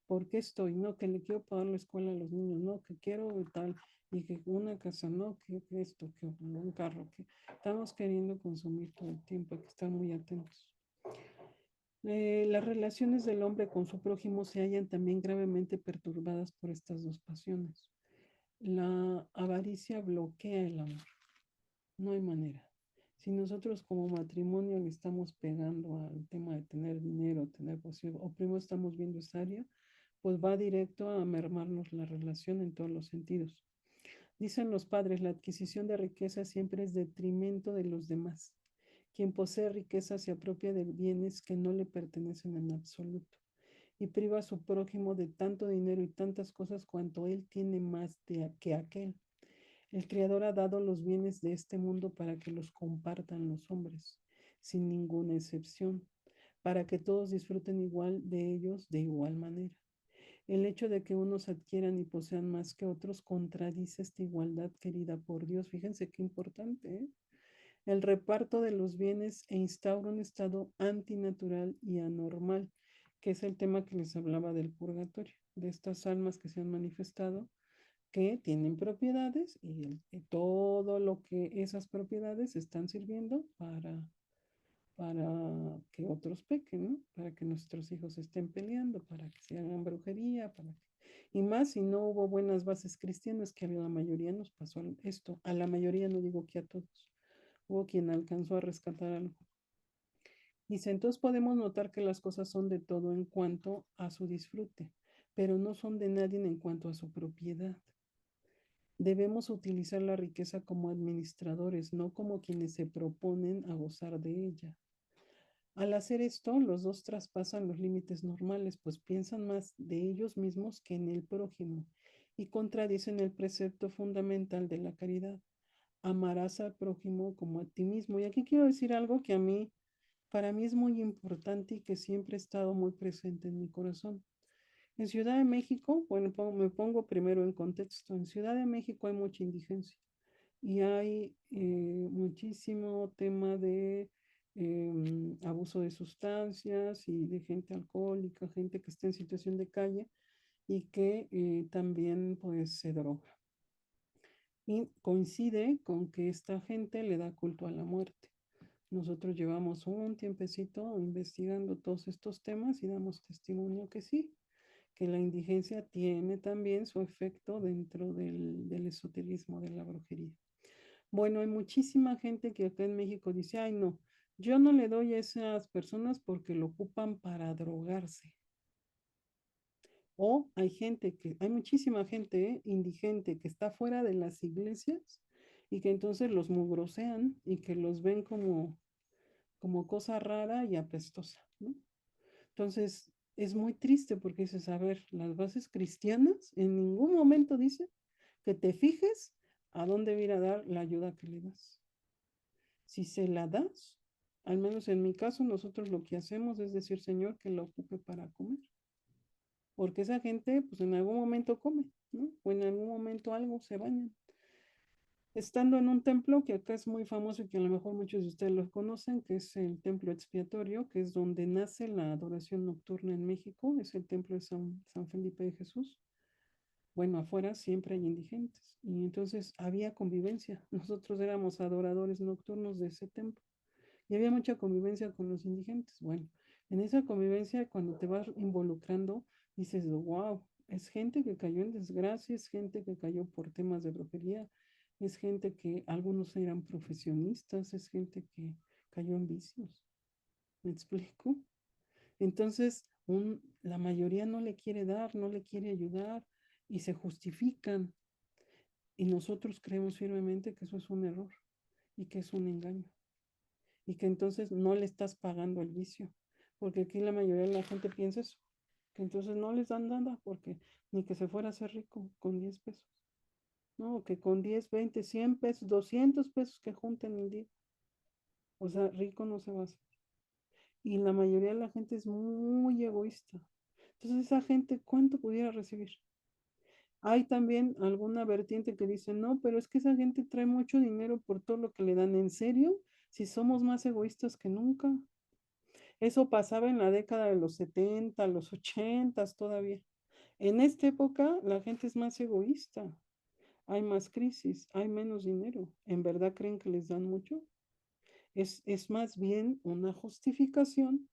¿Por qué estoy? No, que le quiero pagar la escuela a los niños, no, que quiero tal, y que una casa, no, que esto, que un carro, que estamos queriendo consumir todo el tiempo, hay que estar muy atentos. Las relaciones del hombre con su prójimo se hallan también gravemente perturbadas por estas dos pasiones. La avaricia bloquea el amor. No hay manera. Si nosotros como matrimonio le estamos pegando al tema de tener dinero, tener posible, o primero estamos viendo esa área, pues va directo a mermarnos la relación en todos los sentidos. Dicen los padres, la adquisición de riqueza siempre es detrimento de los demás. Quien posee riqueza se apropia de bienes que no le pertenecen en absoluto y priva a su prójimo de tanto dinero y tantas cosas cuanto él tiene más que aquel. El Creador ha dado los bienes de este mundo para que los compartan los hombres, sin ninguna excepción, para que todos disfruten igual de ellos de igual manera. El hecho de que unos adquieran y posean más que otros contradice esta igualdad querida por Dios. Fíjense qué importante, ¿eh? El reparto de los bienes e instaura un estado antinatural y anormal, que es el tema que les hablaba del purgatorio, de estas almas que se han manifestado, que tienen propiedades y todo lo que esas propiedades están sirviendo para que otros pequen, ¿no? Para que nuestros hijos estén peleando, para que se hagan brujería, y más si no hubo buenas bases cristianas, que a la mayoría nos pasó esto. A la mayoría, no digo que a todos. Hubo quien alcanzó a rescatar algo. Dice, entonces podemos notar que las cosas son de todo en cuanto a su disfrute, pero no son de nadie en cuanto a su propiedad. Debemos utilizar la riqueza como administradores, no como quienes se proponen a gozar de ella. Al hacer esto, los dos traspasan los límites normales, pues piensan más de ellos mismos que en el prójimo y contradicen el precepto fundamental de la caridad. Amarás al prójimo como a ti mismo. Y aquí quiero decir algo que para mí es muy importante y que siempre ha estado muy presente en mi corazón. En Ciudad de México, bueno, me pongo primero en contexto. En Ciudad de México hay mucha indigencia y hay muchísimo tema de abuso de sustancias y de gente alcohólica, gente que está en situación de calle y que también pues se droga. Y coincide con que esta gente le da culto a la muerte. Nosotros llevamos un tiempecito investigando todos estos temas y damos testimonio que sí, que la indigencia tiene también su efecto dentro del esoterismo, de la brujería. Bueno, hay muchísima gente que acá en México dice, ay no, yo no le doy a esas personas porque lo ocupan para drogarse. O hay muchísima gente indigente que está fuera de las iglesias y que entonces los mugrosean y que los ven como cosa rara y apestosa, ¿no? Entonces, es muy triste porque dices, a ver, las bases cristianas en ningún momento dice que te fijes a dónde va a ir a dar la ayuda que le das. Si se la das, al menos en mi caso, nosotros lo que hacemos es decir, Señor, que lo ocupe para comer. Porque esa gente, pues en algún momento come, ¿no? O en algún momento algo se bañan. Estando en un templo que acá es muy famoso y que a lo mejor muchos de ustedes lo conocen, que es el templo expiatorio, que es donde nace la adoración nocturna en México, es el templo de San Felipe de Jesús. Bueno, afuera siempre hay indigentes y entonces había convivencia. Nosotros éramos adoradores nocturnos de ese templo y había mucha convivencia con los indigentes. Bueno, en esa convivencia, cuando te vas involucrando, dices, wow, es gente que cayó en desgracia, es gente que cayó por temas de brujería, es gente que algunos eran profesionistas, es gente que cayó en vicios. ¿Me explico? Entonces, la mayoría no le quiere dar, no le quiere ayudar y se justifican. Y nosotros creemos firmemente que eso es un error y que es un engaño y que entonces no le estás pagando el vicio, porque aquí la mayoría de la gente piensa eso, que entonces no les dan nada porque ni que se fuera a hacer rico con 10 pesos, no, que con 10 20 100 pesos, 200 pesos que junten el día, o sea, rico no se va a hacer. Y la mayoría de la gente es muy egoísta. Entonces esa gente, ¿cuánto pudiera recibir? Hay también alguna vertiente que dice, no, pero es que esa gente trae mucho dinero por todo lo que le dan. ¿En serio? Si somos más egoístas que nunca. Eso pasaba en la década de los 70, los 80 todavía. En esta época la gente es más egoísta, hay más crisis, hay menos dinero. ¿En verdad creen que les dan mucho? Es más bien una justificación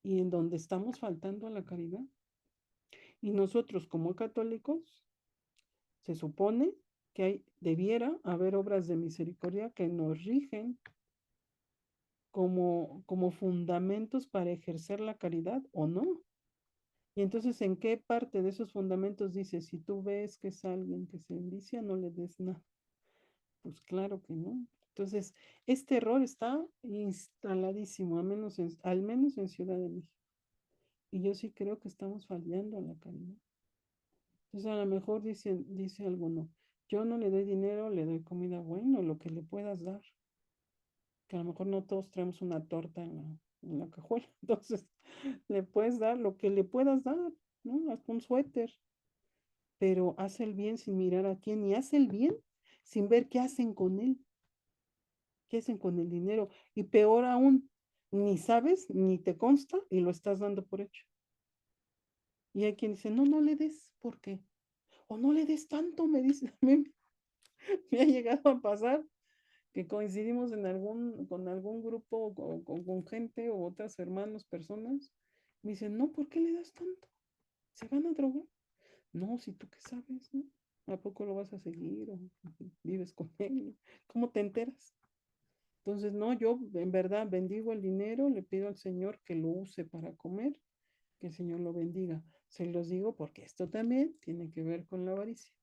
y en donde estamos faltando a la caridad. Y nosotros como católicos, se supone que debiera haber obras de misericordia que nos rigen como fundamentos para ejercer la caridad o no. Y entonces, ¿en qué parte de esos fundamentos dice, si tú ves que es alguien que se envicia, no le des nada? Pues claro que no. Entonces, este error está instaladísimo, al menos en Ciudad de México. Y yo sí creo que estamos fallando a la caridad. Entonces, a lo mejor dice alguno, Yo no le doy dinero, le doy comida buena, lo que le puedas dar, que a lo mejor no todos traemos una torta en la cajuela, entonces le puedes dar lo que le puedas dar, ¿no? Hasta un suéter, pero haz el bien sin mirar a quién y haz el bien sin ver qué hacen con él, qué hacen con el dinero. Y peor aún, ni sabes, ni te consta y lo estás dando por hecho. Y hay quien dice, no, no le des, ¿por qué? O no le des tanto, me dice, a mí me ha llegado a pasar que coincidimos con algún grupo, con gente o otras hermanos, personas. Me dicen, no, ¿por qué le das tanto? ¿Se van a drogar? No, si tú qué sabes, ¿no? ¿A poco lo vas a seguir o vives con él? ¿Cómo te enteras? Entonces, no, yo en verdad bendigo el dinero, le pido al Señor que lo use para comer, que el Señor lo bendiga. Se los digo porque esto también tiene que ver con la avaricia.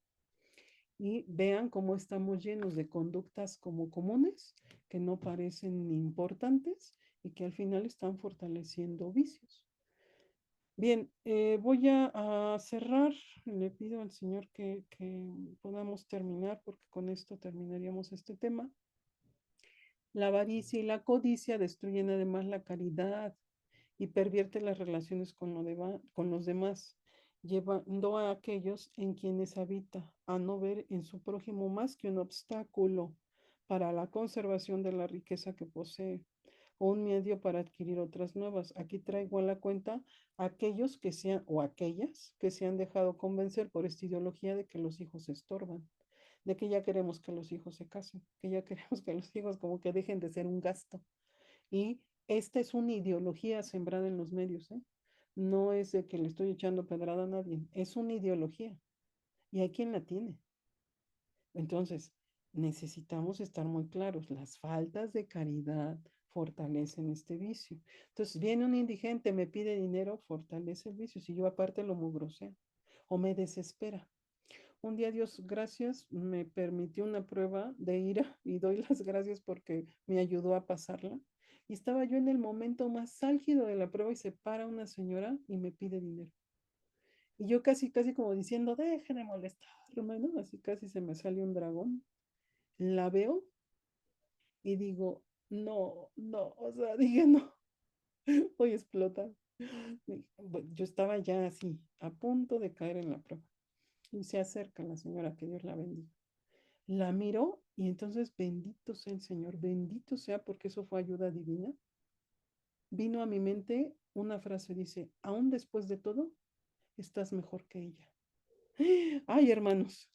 Y vean cómo estamos llenos de conductas como comunes, que no parecen importantes y que al final están fortaleciendo vicios. Bien, voy a cerrar. Le pido al Señor que podamos terminar, porque con esto terminaríamos este tema. La avaricia y la codicia destruyen además la caridad y pervierte las relaciones con los demás, llevando a aquellos en quienes habita a no ver en su prójimo más que un obstáculo para la conservación de la riqueza que posee o un medio para adquirir otras nuevas. Aquí traigo a la cuenta aquellos que sean o aquellas que se han dejado convencer por esta ideología de que los hijos estorban, de que ya queremos que los hijos se casen, que ya queremos que los hijos como que dejen de ser un gasto. Y esta es una ideología sembrada en los medios, ¿eh? No es de que le estoy echando pedrada a nadie, es una ideología y hay quien la tiene. Entonces, necesitamos estar muy claros, las faltas de caridad fortalecen este vicio. Entonces, viene un indigente, me pide dinero, fortalece el vicio. Si yo aparte lo mugroseo o me desespera. Un día, Dios, gracias, me permitió una prueba de ira y doy las gracias porque me ayudó a pasarla. Y estaba yo en el momento más álgido de la prueba y se para una señora y me pide dinero. Y yo casi, casi como diciendo, deje de molestarme, ¿no? Así casi se me sale un dragón. La veo y digo, no, no, o sea, dije, no, voy a explotar. Yo estaba ya así, a punto de caer en la prueba. Y se acerca la señora, que Dios la bendiga. La miró y entonces bendito sea el Señor, bendito sea porque eso fue ayuda divina. Vino a mi mente una frase, dice, aún después de todo, estás mejor que ella. Ay, hermanos,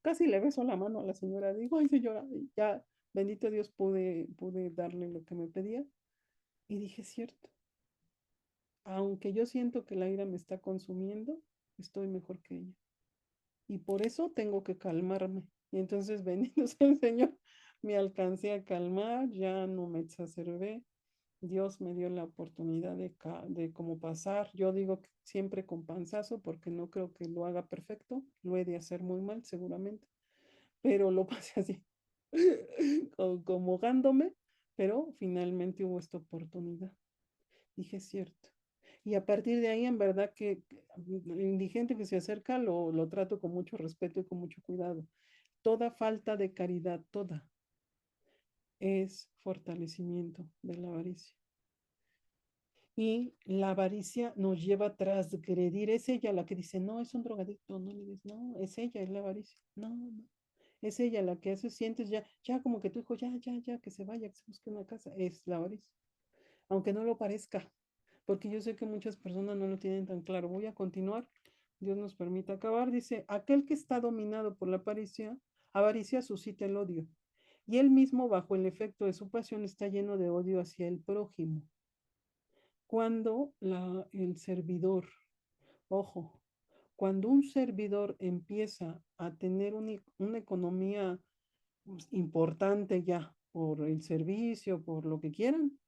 casi le beso la mano a la señora. Digo, ay, señora, ya, bendito Dios, pude darle lo que me pedía. Y dije, cierto, aunque yo siento que la ira me está consumiendo, estoy mejor que ella. Y por eso tengo que calmarme. Y entonces, bendito sea el Señor, me alcancé a calmar, ya no me exacerbé. Dios me dio la oportunidad de como pasar. Yo digo que siempre con panzazo porque no creo que lo haga perfecto. Lo he de hacer muy mal, seguramente, pero lo pasé así, como mojándome, pero finalmente hubo esta oportunidad. Dije, cierto. Y a partir de ahí, en verdad que el indigente que se acerca lo trato con mucho respeto y con mucho cuidado. Toda falta de caridad, toda, es fortalecimiento de la avaricia. Y la avaricia nos lleva a transgredir. Es ella la que dice, no, es un drogadicto, no le dices, no, es ella, es la avaricia. No, no. Es ella la que hace, sientes ya, ya como que tu hijo, ya, ya, ya, que se vaya, que se busque una casa. Es la avaricia. Aunque no lo parezca, porque yo sé que muchas personas no lo tienen tan claro. Voy a continuar. Dios nos permite acabar. Dice, aquel que está dominado por la avaricia suscita el odio. Y él mismo, bajo el efecto de su pasión, está lleno de odio hacia el prójimo. Cuando el servidor, ojo, cuando un servidor empieza a tener una economía importante ya por el servicio, por lo que quieran,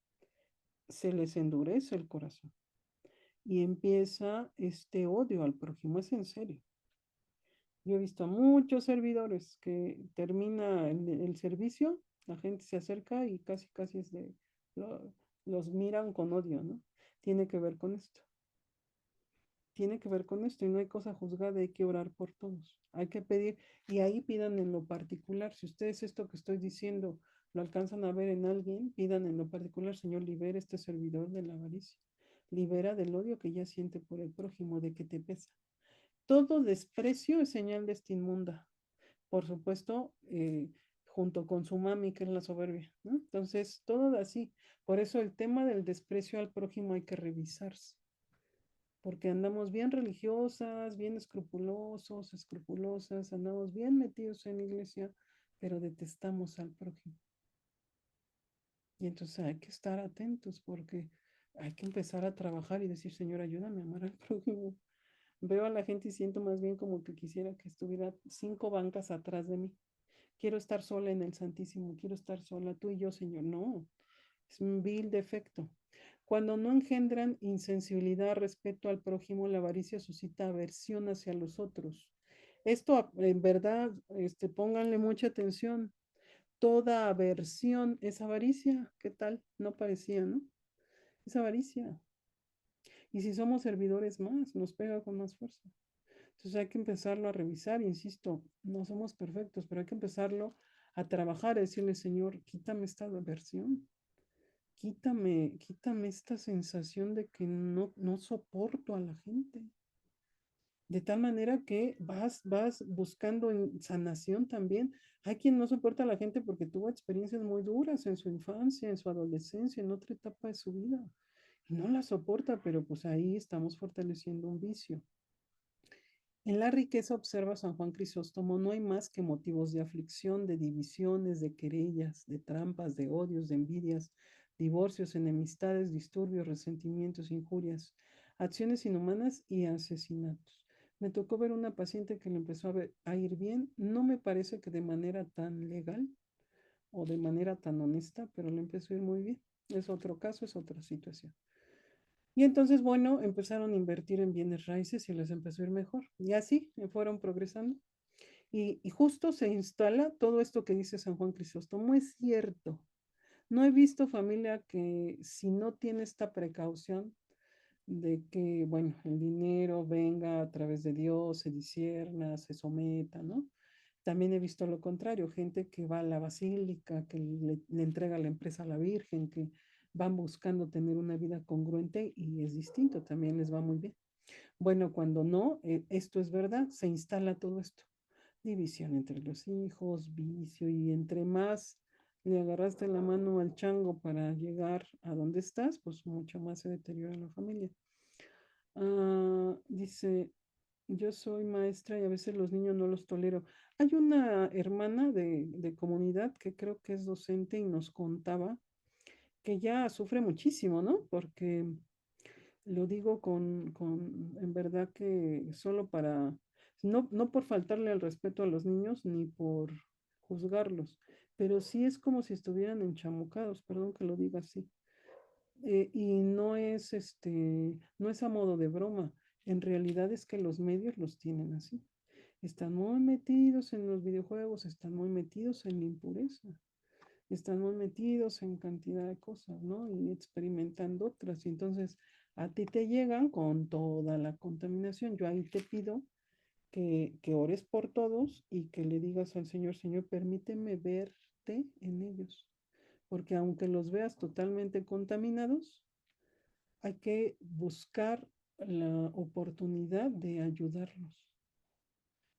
se les endurece el corazón y empieza este odio al prójimo. Es en serio. Yo he visto a muchos servidores que termina el servicio, la gente se acerca y casi, casi lo- los miran con odio, ¿no? Tiene que ver con esto. tiene que ver con esto y no hay cosa juzgada, hay que orar por todos, hay que pedir y ahí pidan en lo particular. Si ustedes esto que estoy diciendo lo alcanzan a ver en alguien, pidan en lo particular, Señor, libera este servidor de la avaricia, libera del odio que ya siente por el prójimo, de que te pesa. Todo desprecio es señal de esta inmunda. Por supuesto, junto con su mami, que es la soberbia, ¿no? Entonces, todo así. Por eso el tema del desprecio al prójimo hay que revisarse, porque andamos bien religiosas, bien escrupulosos, escrupulosas, andamos bien metidos en la iglesia, pero detestamos al prójimo. Y entonces hay que estar atentos porque hay que empezar a trabajar y decir, Señor, ayúdame a amar al prójimo. Veo a la gente y siento más bien como que quisiera que estuviera 5 bancas atrás de mí. Quiero estar sola en el Santísimo, quiero estar sola, tú y yo, Señor. No, es un vil defecto. Cuando no engendran insensibilidad, respeto al prójimo, la avaricia suscita aversión hacia los otros. Esto, en verdad, pónganle mucha atención. Toda aversión es avaricia. ¿Qué tal? No parecía, ¿no? Es avaricia. Y si somos servidores más, nos pega con más fuerza. Entonces hay que empezarlo a revisar, insisto, no somos perfectos, pero hay que empezarlo a trabajar, a decirle, Señor, quítame esta aversión, quítame esta sensación de que no soporto a la gente. De tal manera que vas buscando sanación también. Hay quien no soporta a la gente porque tuvo experiencias muy duras en su infancia, en su adolescencia, en otra etapa de su vida. Y no la soporta, pero pues ahí estamos fortaleciendo un vicio. En la riqueza, observa San Juan Crisóstomo, no hay más que motivos de aflicción, de divisiones, de querellas, de trampas, de odios, de envidias, divorcios, enemistades, disturbios, resentimientos, injurias, acciones inhumanas y asesinatos. Me tocó ver una paciente que le empezó a ir bien, no me parece que de manera tan legal o de manera tan honesta, pero le empezó a ir muy bien. Es otro caso, es otra situación. Y entonces, bueno, empezaron a invertir en bienes raíces y les empezó a ir mejor. Y así fueron progresando. Y justo se instala todo esto que dice San Juan Crisóstomo. Es cierto. No he visto familia que si no tiene esta precaución de que, bueno, el dinero venga a través de Dios, se discierna, se someta, ¿no? También he visto lo contrario, gente que va a la basílica, que le entrega la empresa a la Virgen, que van buscando tener una vida congruente y es distinto, también les va muy bien. Bueno, cuando no, esto es verdad, se instala todo esto. División entre los hijos, vicio, y entre más le agarraste la mano al chango para llegar a donde estás, pues mucho más se deteriora la familia. Dice, yo soy maestra y a veces los niños no los tolero. Hay una hermana de comunidad que creo que es docente y nos contaba que ya sufre muchísimo, ¿no? Porque lo digo en verdad que solo para, no por faltarle al respeto a los niños ni por juzgarlos, pero sí es como si estuvieran enchamucados, perdón que lo diga así. Y no es a modo de broma, en realidad es que los medios los tienen así. Están muy metidos en los videojuegos, están muy metidos en la impureza, están muy metidos en cantidad de cosas, ¿no? Y experimentando otras. Y entonces a ti te llegan con toda la contaminación. Yo ahí te pido que ores por todos y que le digas al Señor, Señor, permíteme verte en ellos. Porque aunque los veas totalmente contaminados, hay que buscar la oportunidad de ayudarlos,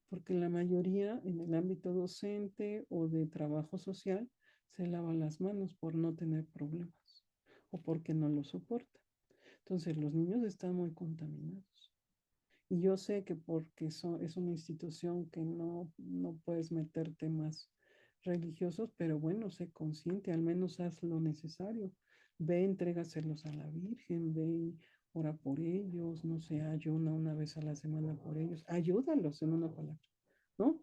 porque la mayoría en el ámbito docente o de trabajo social se lava las manos por no tener problemas o porque no lo soporta. Entonces los niños están muy contaminados. Y yo sé que porque es una institución que no puedes meter temas religiosos, pero bueno, sé consciente, al menos haz lo necesario. Ve, entrégaselos a la Virgen, ve y ora por ellos, no sé, ayuna una vez a la semana por ellos, ayúdalos en una palabra, ¿no?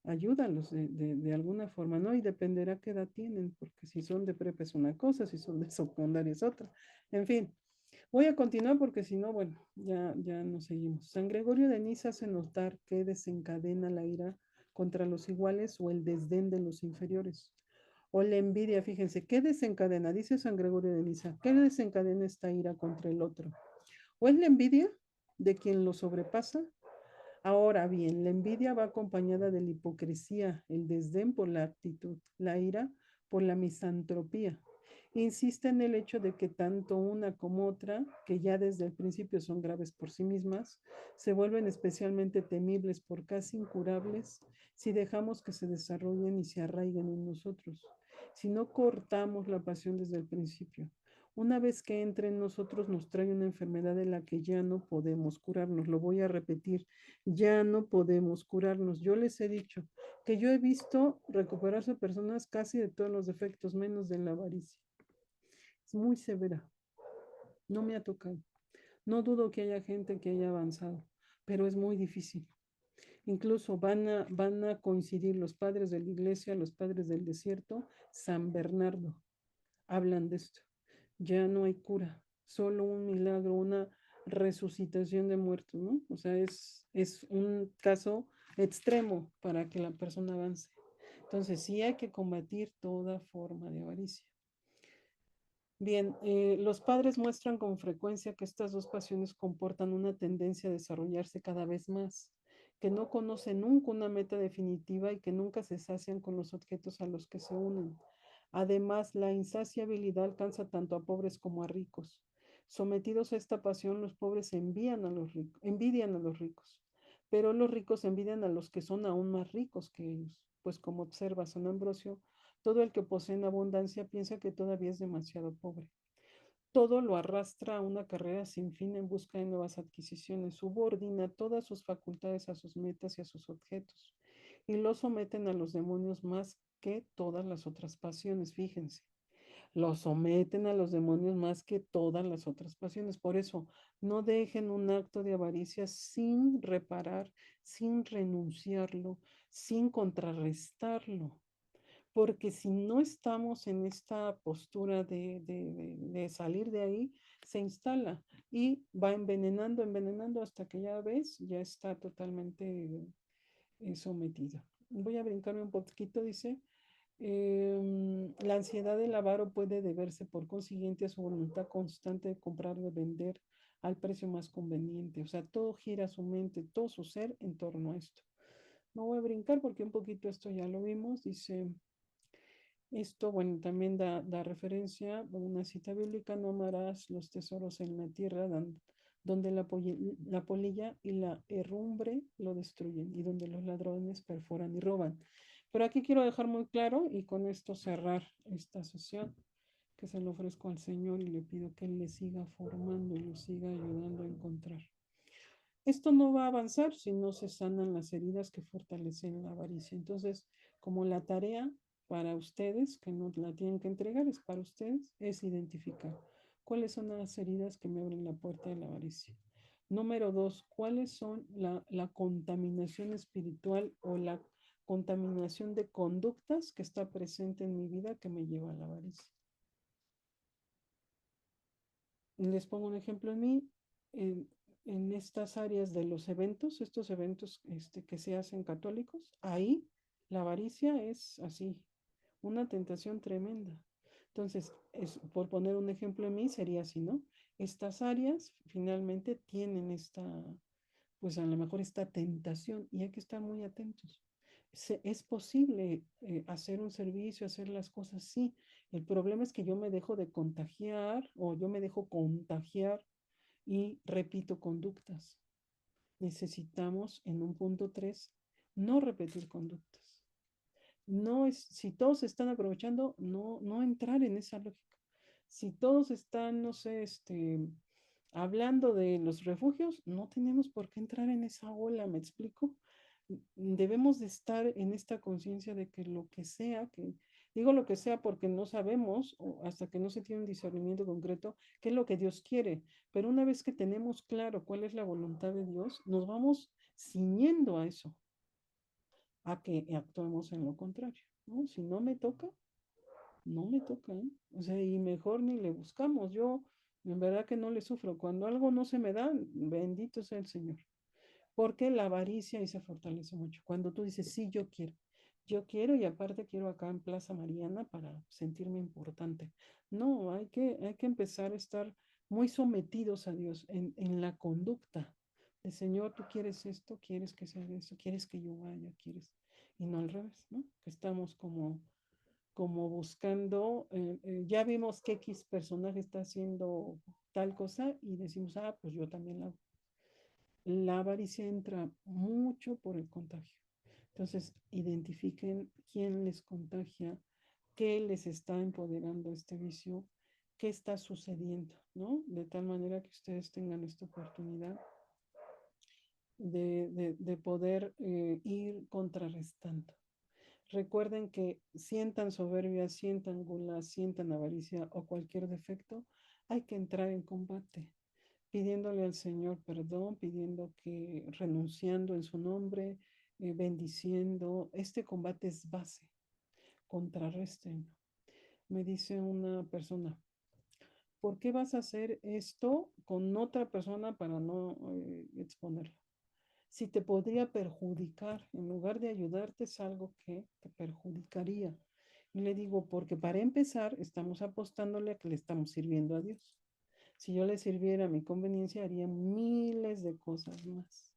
Ayúdalos de alguna forma, ¿no? Y dependerá qué edad tienen, porque si son de prepa es una cosa, si son de secundaria es otra. En fin, voy a continuar porque si no, bueno, ya nos seguimos. San Gregorio de Niza hace notar que desencadena la ira contra los iguales o el desdén de los inferiores. O la envidia, fíjense, ¿qué desencadena? Dice San Gregorio de Niza, ¿qué desencadena esta ira contra el otro? ¿O es la envidia? de quien lo sobrepasa. Ahora bien, la envidia va acompañada de la hipocresía, el desdén por la actitud, la ira por la misantropía. Insiste en el hecho de que tanto una como otra, que ya desde el principio son graves por sí mismas, se vuelven especialmente temibles por casi incurables si dejamos que se desarrollen y se arraiguen en nosotros, si no cortamos la pasión desde el principio. Una vez que entre en nosotros nos trae una enfermedad de la que ya no podemos curarnos. Lo voy a repetir, ya no podemos curarnos. Yo les he dicho que yo he visto recuperarse personas casi de todos los defectos, menos de la avaricia. Es muy severa, no me ha tocado. No dudo que haya gente que haya avanzado, pero es muy difícil. Incluso van a coincidir los padres de la iglesia, los padres del desierto, San Bernardo, hablan de esto. Ya no hay cura, solo un milagro, una resucitación de muertos, ¿no? O sea, es un caso extremo para que la persona avance. Entonces, sí hay que combatir toda forma de avaricia. Bien, los padres muestran con frecuencia que estas dos pasiones comportan una tendencia a desarrollarse cada vez más, que no conocen nunca una meta definitiva y que nunca se sacian con los objetos a los que se unen. Además, la insaciabilidad alcanza tanto a pobres como a ricos. Sometidos a esta pasión, los pobres envidian a los ricos, pero los ricos envidian a los que son aún más ricos que ellos, pues como observa San Ambrosio, todo el que posee en abundancia piensa que todavía es demasiado pobre. Todo lo arrastra a una carrera sin fin en busca de nuevas adquisiciones, subordina todas sus facultades a sus metas y a sus objetos, y lo someten a los demonios más que todas las otras pasiones, fíjense. Lo someten a los demonios más que todas las otras pasiones. Por eso, no dejen un acto de avaricia sin reparar, sin renunciarlo, sin contrarrestarlo, porque si no estamos en esta postura de salir de ahí, se instala y va envenenando, envenenando hasta que ya ves, ya está totalmente sometido. Voy a brincarme un poquito, dice. La ansiedad del avaro puede deberse por consiguiente a su voluntad constante de comprar o vender al precio más conveniente. O sea, todo gira su mente, todo su ser en torno a esto. No voy a brincar porque un poquito esto ya lo vimos. Dice, esto, bueno, también da referencia a una cita bíblica: no amarás los tesoros en la tierra donde la polilla y la herrumbre lo destruyen y donde los ladrones perforan y roban. Pero aquí quiero dejar muy claro y con esto cerrar esta sesión, que se lo ofrezco al Señor y le pido que Él le siga formando y lo siga ayudando a encontrar. Esto no va a avanzar si no se sanan las heridas que fortalecen la avaricia. Entonces, como la tarea para ustedes, que no la tienen que entregar, es para ustedes, es identificar cuáles son las heridas que me abren la puerta de la avaricia. Número dos, cuáles son la contaminación espiritual o la contaminación de conductas que está presente en mi vida que me lleva a la avaricia. Les pongo un ejemplo en mí, en estas áreas de los eventos, estos eventos que se hacen católicos, ahí la avaricia es así, una tentación tremenda. Entonces, por poner un ejemplo en mí, sería así, ¿no? Estas áreas finalmente tienen esta, pues a lo mejor esta tentación y hay que estar muy atentos. Es posible hacer un servicio, hacer las cosas, sí. El problema es que yo me dejo de contagiar o yo me dejo contagiar y repito conductas. Necesitamos en un punto 3 no repetir conductas. No es, si todos están aprovechando, no entrar en esa lógica. Si todos están, no sé, hablando de los refugios, no tenemos por qué entrar en esa ola, ¿me explico? Debemos de estar en esta conciencia de que lo que sea, que digo lo que sea porque no sabemos o hasta que no se tiene un discernimiento concreto qué es lo que Dios quiere, pero una vez que tenemos claro cuál es la voluntad de Dios, nos vamos ciñendo a eso, a que actuemos en lo contrario, ¿no? Si no me toca, no me toca, ¿eh? O sea, y mejor ni le buscamos. Yo, en verdad que no le sufro. Cuando algo no se me da, bendito sea el Señor. Porque la avaricia ahí se fortalece mucho. Cuando tú dices, sí, yo quiero y aparte quiero acá en Plaza Mariana para sentirme importante. No, hay que empezar a estar muy sometidos a Dios en la conducta. de Señor, tú quieres esto, quieres que se haga esto, quieres que yo vaya, quieres, y no al revés, ¿no? Que estamos como buscando, ya vimos que X personaje está haciendo tal cosa y decimos, ah, pues yo también la hago. La avaricia entra mucho por el contagio. Entonces, identifiquen quién les contagia, qué les está empoderando este vicio, qué está sucediendo, ¿no? De tal manera que ustedes tengan esta oportunidad de poder ir contrarrestando. Recuerden que sientan soberbia, sientan gula, sientan avaricia o cualquier defecto, hay que entrar en combate, pidiéndole al Señor perdón, pidiendo que renunciando en su nombre, bendiciendo. Este combate es base, contrarresten. Me dice una persona, ¿por qué vas a hacer esto con otra persona para no exponerla? Si te podría perjudicar, en lugar de ayudarte, es algo que te perjudicaría. Y le digo, porque para empezar, estamos apostándole a que le estamos sirviendo a Dios. Si yo le sirviera a mi conveniencia, haría miles de cosas más.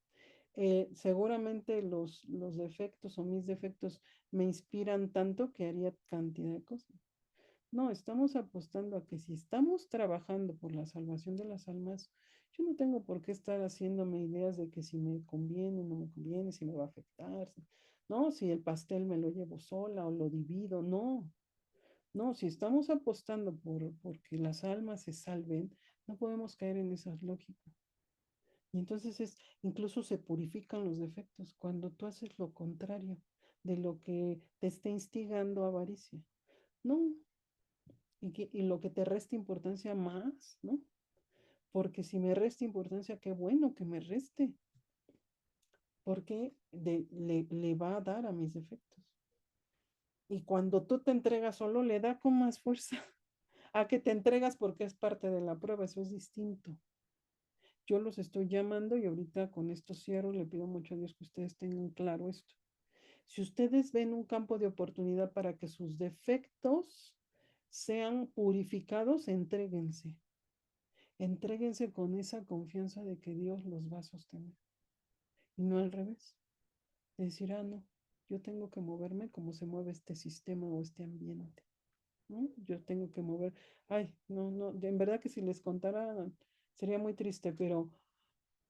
Seguramente los defectos o mis defectos me inspiran tanto que haría cantidad de cosas. No, estamos apostando a que si estamos trabajando por la salvación de las almas, yo no tengo por qué estar haciéndome ideas de que si me conviene, no me conviene, si me va a afectar, no, si el pastel me lo llevo sola o lo divido, no, no, si estamos apostando porque las almas se salven, no podemos caer en esas lógicas. Y entonces incluso se purifican los defectos cuando tú haces lo contrario de lo que te está instigando avaricia. No, y lo que te resta importancia más, ¿no? Porque si me resta importancia, qué bueno que me reste, porque le va a dar a mis defectos. Y cuando tú te entregas solo, le da con más fuerza a que te entregas porque es parte de la prueba, eso es distinto. Yo los estoy llamando y ahorita con esto cierro, le pido mucho a Dios que ustedes tengan claro esto. Si ustedes ven un campo de oportunidad para que sus defectos sean purificados, entréguense. Entréguense con esa confianza de que Dios los va a sostener. Y no al revés. Decir, ah, no, yo tengo que moverme como se mueve este sistema o este ambiente. ¿No? Yo tengo que mover. Ay, no, no, en verdad que si les contara sería muy triste, pero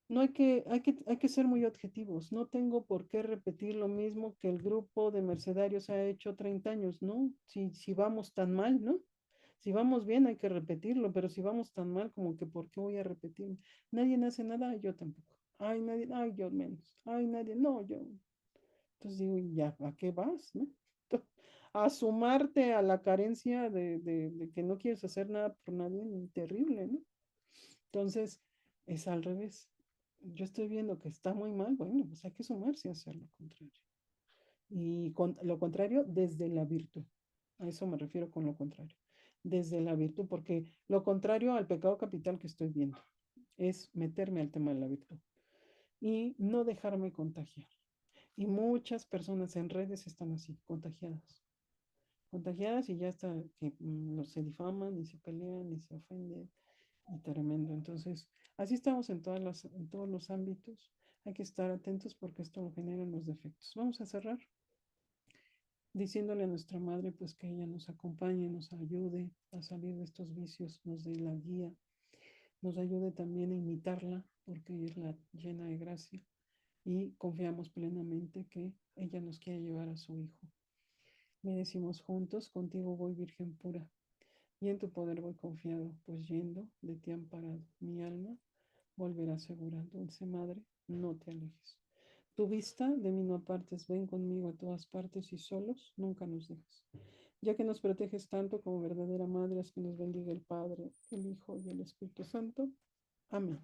no hay que ser muy objetivos. No tengo por qué repetir lo mismo que el grupo de mercenarios ha hecho 30 años, ¿no? Si vamos tan mal, ¿no? Si vamos bien hay que repetirlo, pero si vamos tan mal como que ¿por qué voy a repetir? Nadie hace nada, yo tampoco. Ay, nadie, ay, yo menos. Ay, nadie, no, yo. Entonces digo, ¿y ya a qué vas, no? A sumarte a la carencia de que no quieres hacer nada por nadie, terrible, ¿no? Entonces, es al revés. Yo estoy viendo que está muy mal, bueno, pues hay que sumarse a hacer lo contrario. Y con lo contrario, desde la virtud. A eso me refiero con lo contrario. Desde la virtud, porque lo contrario al pecado capital que estoy viendo es meterme al tema de la virtud y no dejarme contagiar. Y muchas personas en redes están así, contagiadas. Contagiadas y ya está, que no se difaman, ni se pelean, ni se ofenden, y tremendo. Entonces, así estamos en todos los ámbitos. Hay que estar atentos porque esto lo generan los defectos. Vamos a cerrar diciéndole a nuestra madre pues que ella nos acompañe, nos ayude a salir de estos vicios, nos dé la guía, nos ayude también a imitarla porque es la llena de gracia y confiamos plenamente que ella nos quiere llevar a su Hijo. Le decimos juntos, contigo voy Virgen pura y en tu poder voy confiado, pues yendo de ti amparado, mi alma volverá segura. Dulce Madre, no te alejes. Tu vista de mí no apartes, ven conmigo a todas partes y solos nunca nos dejes. Ya que nos proteges tanto como verdadera Madre, haz que nos bendiga el Padre, el Hijo y el Espíritu Santo. Amén.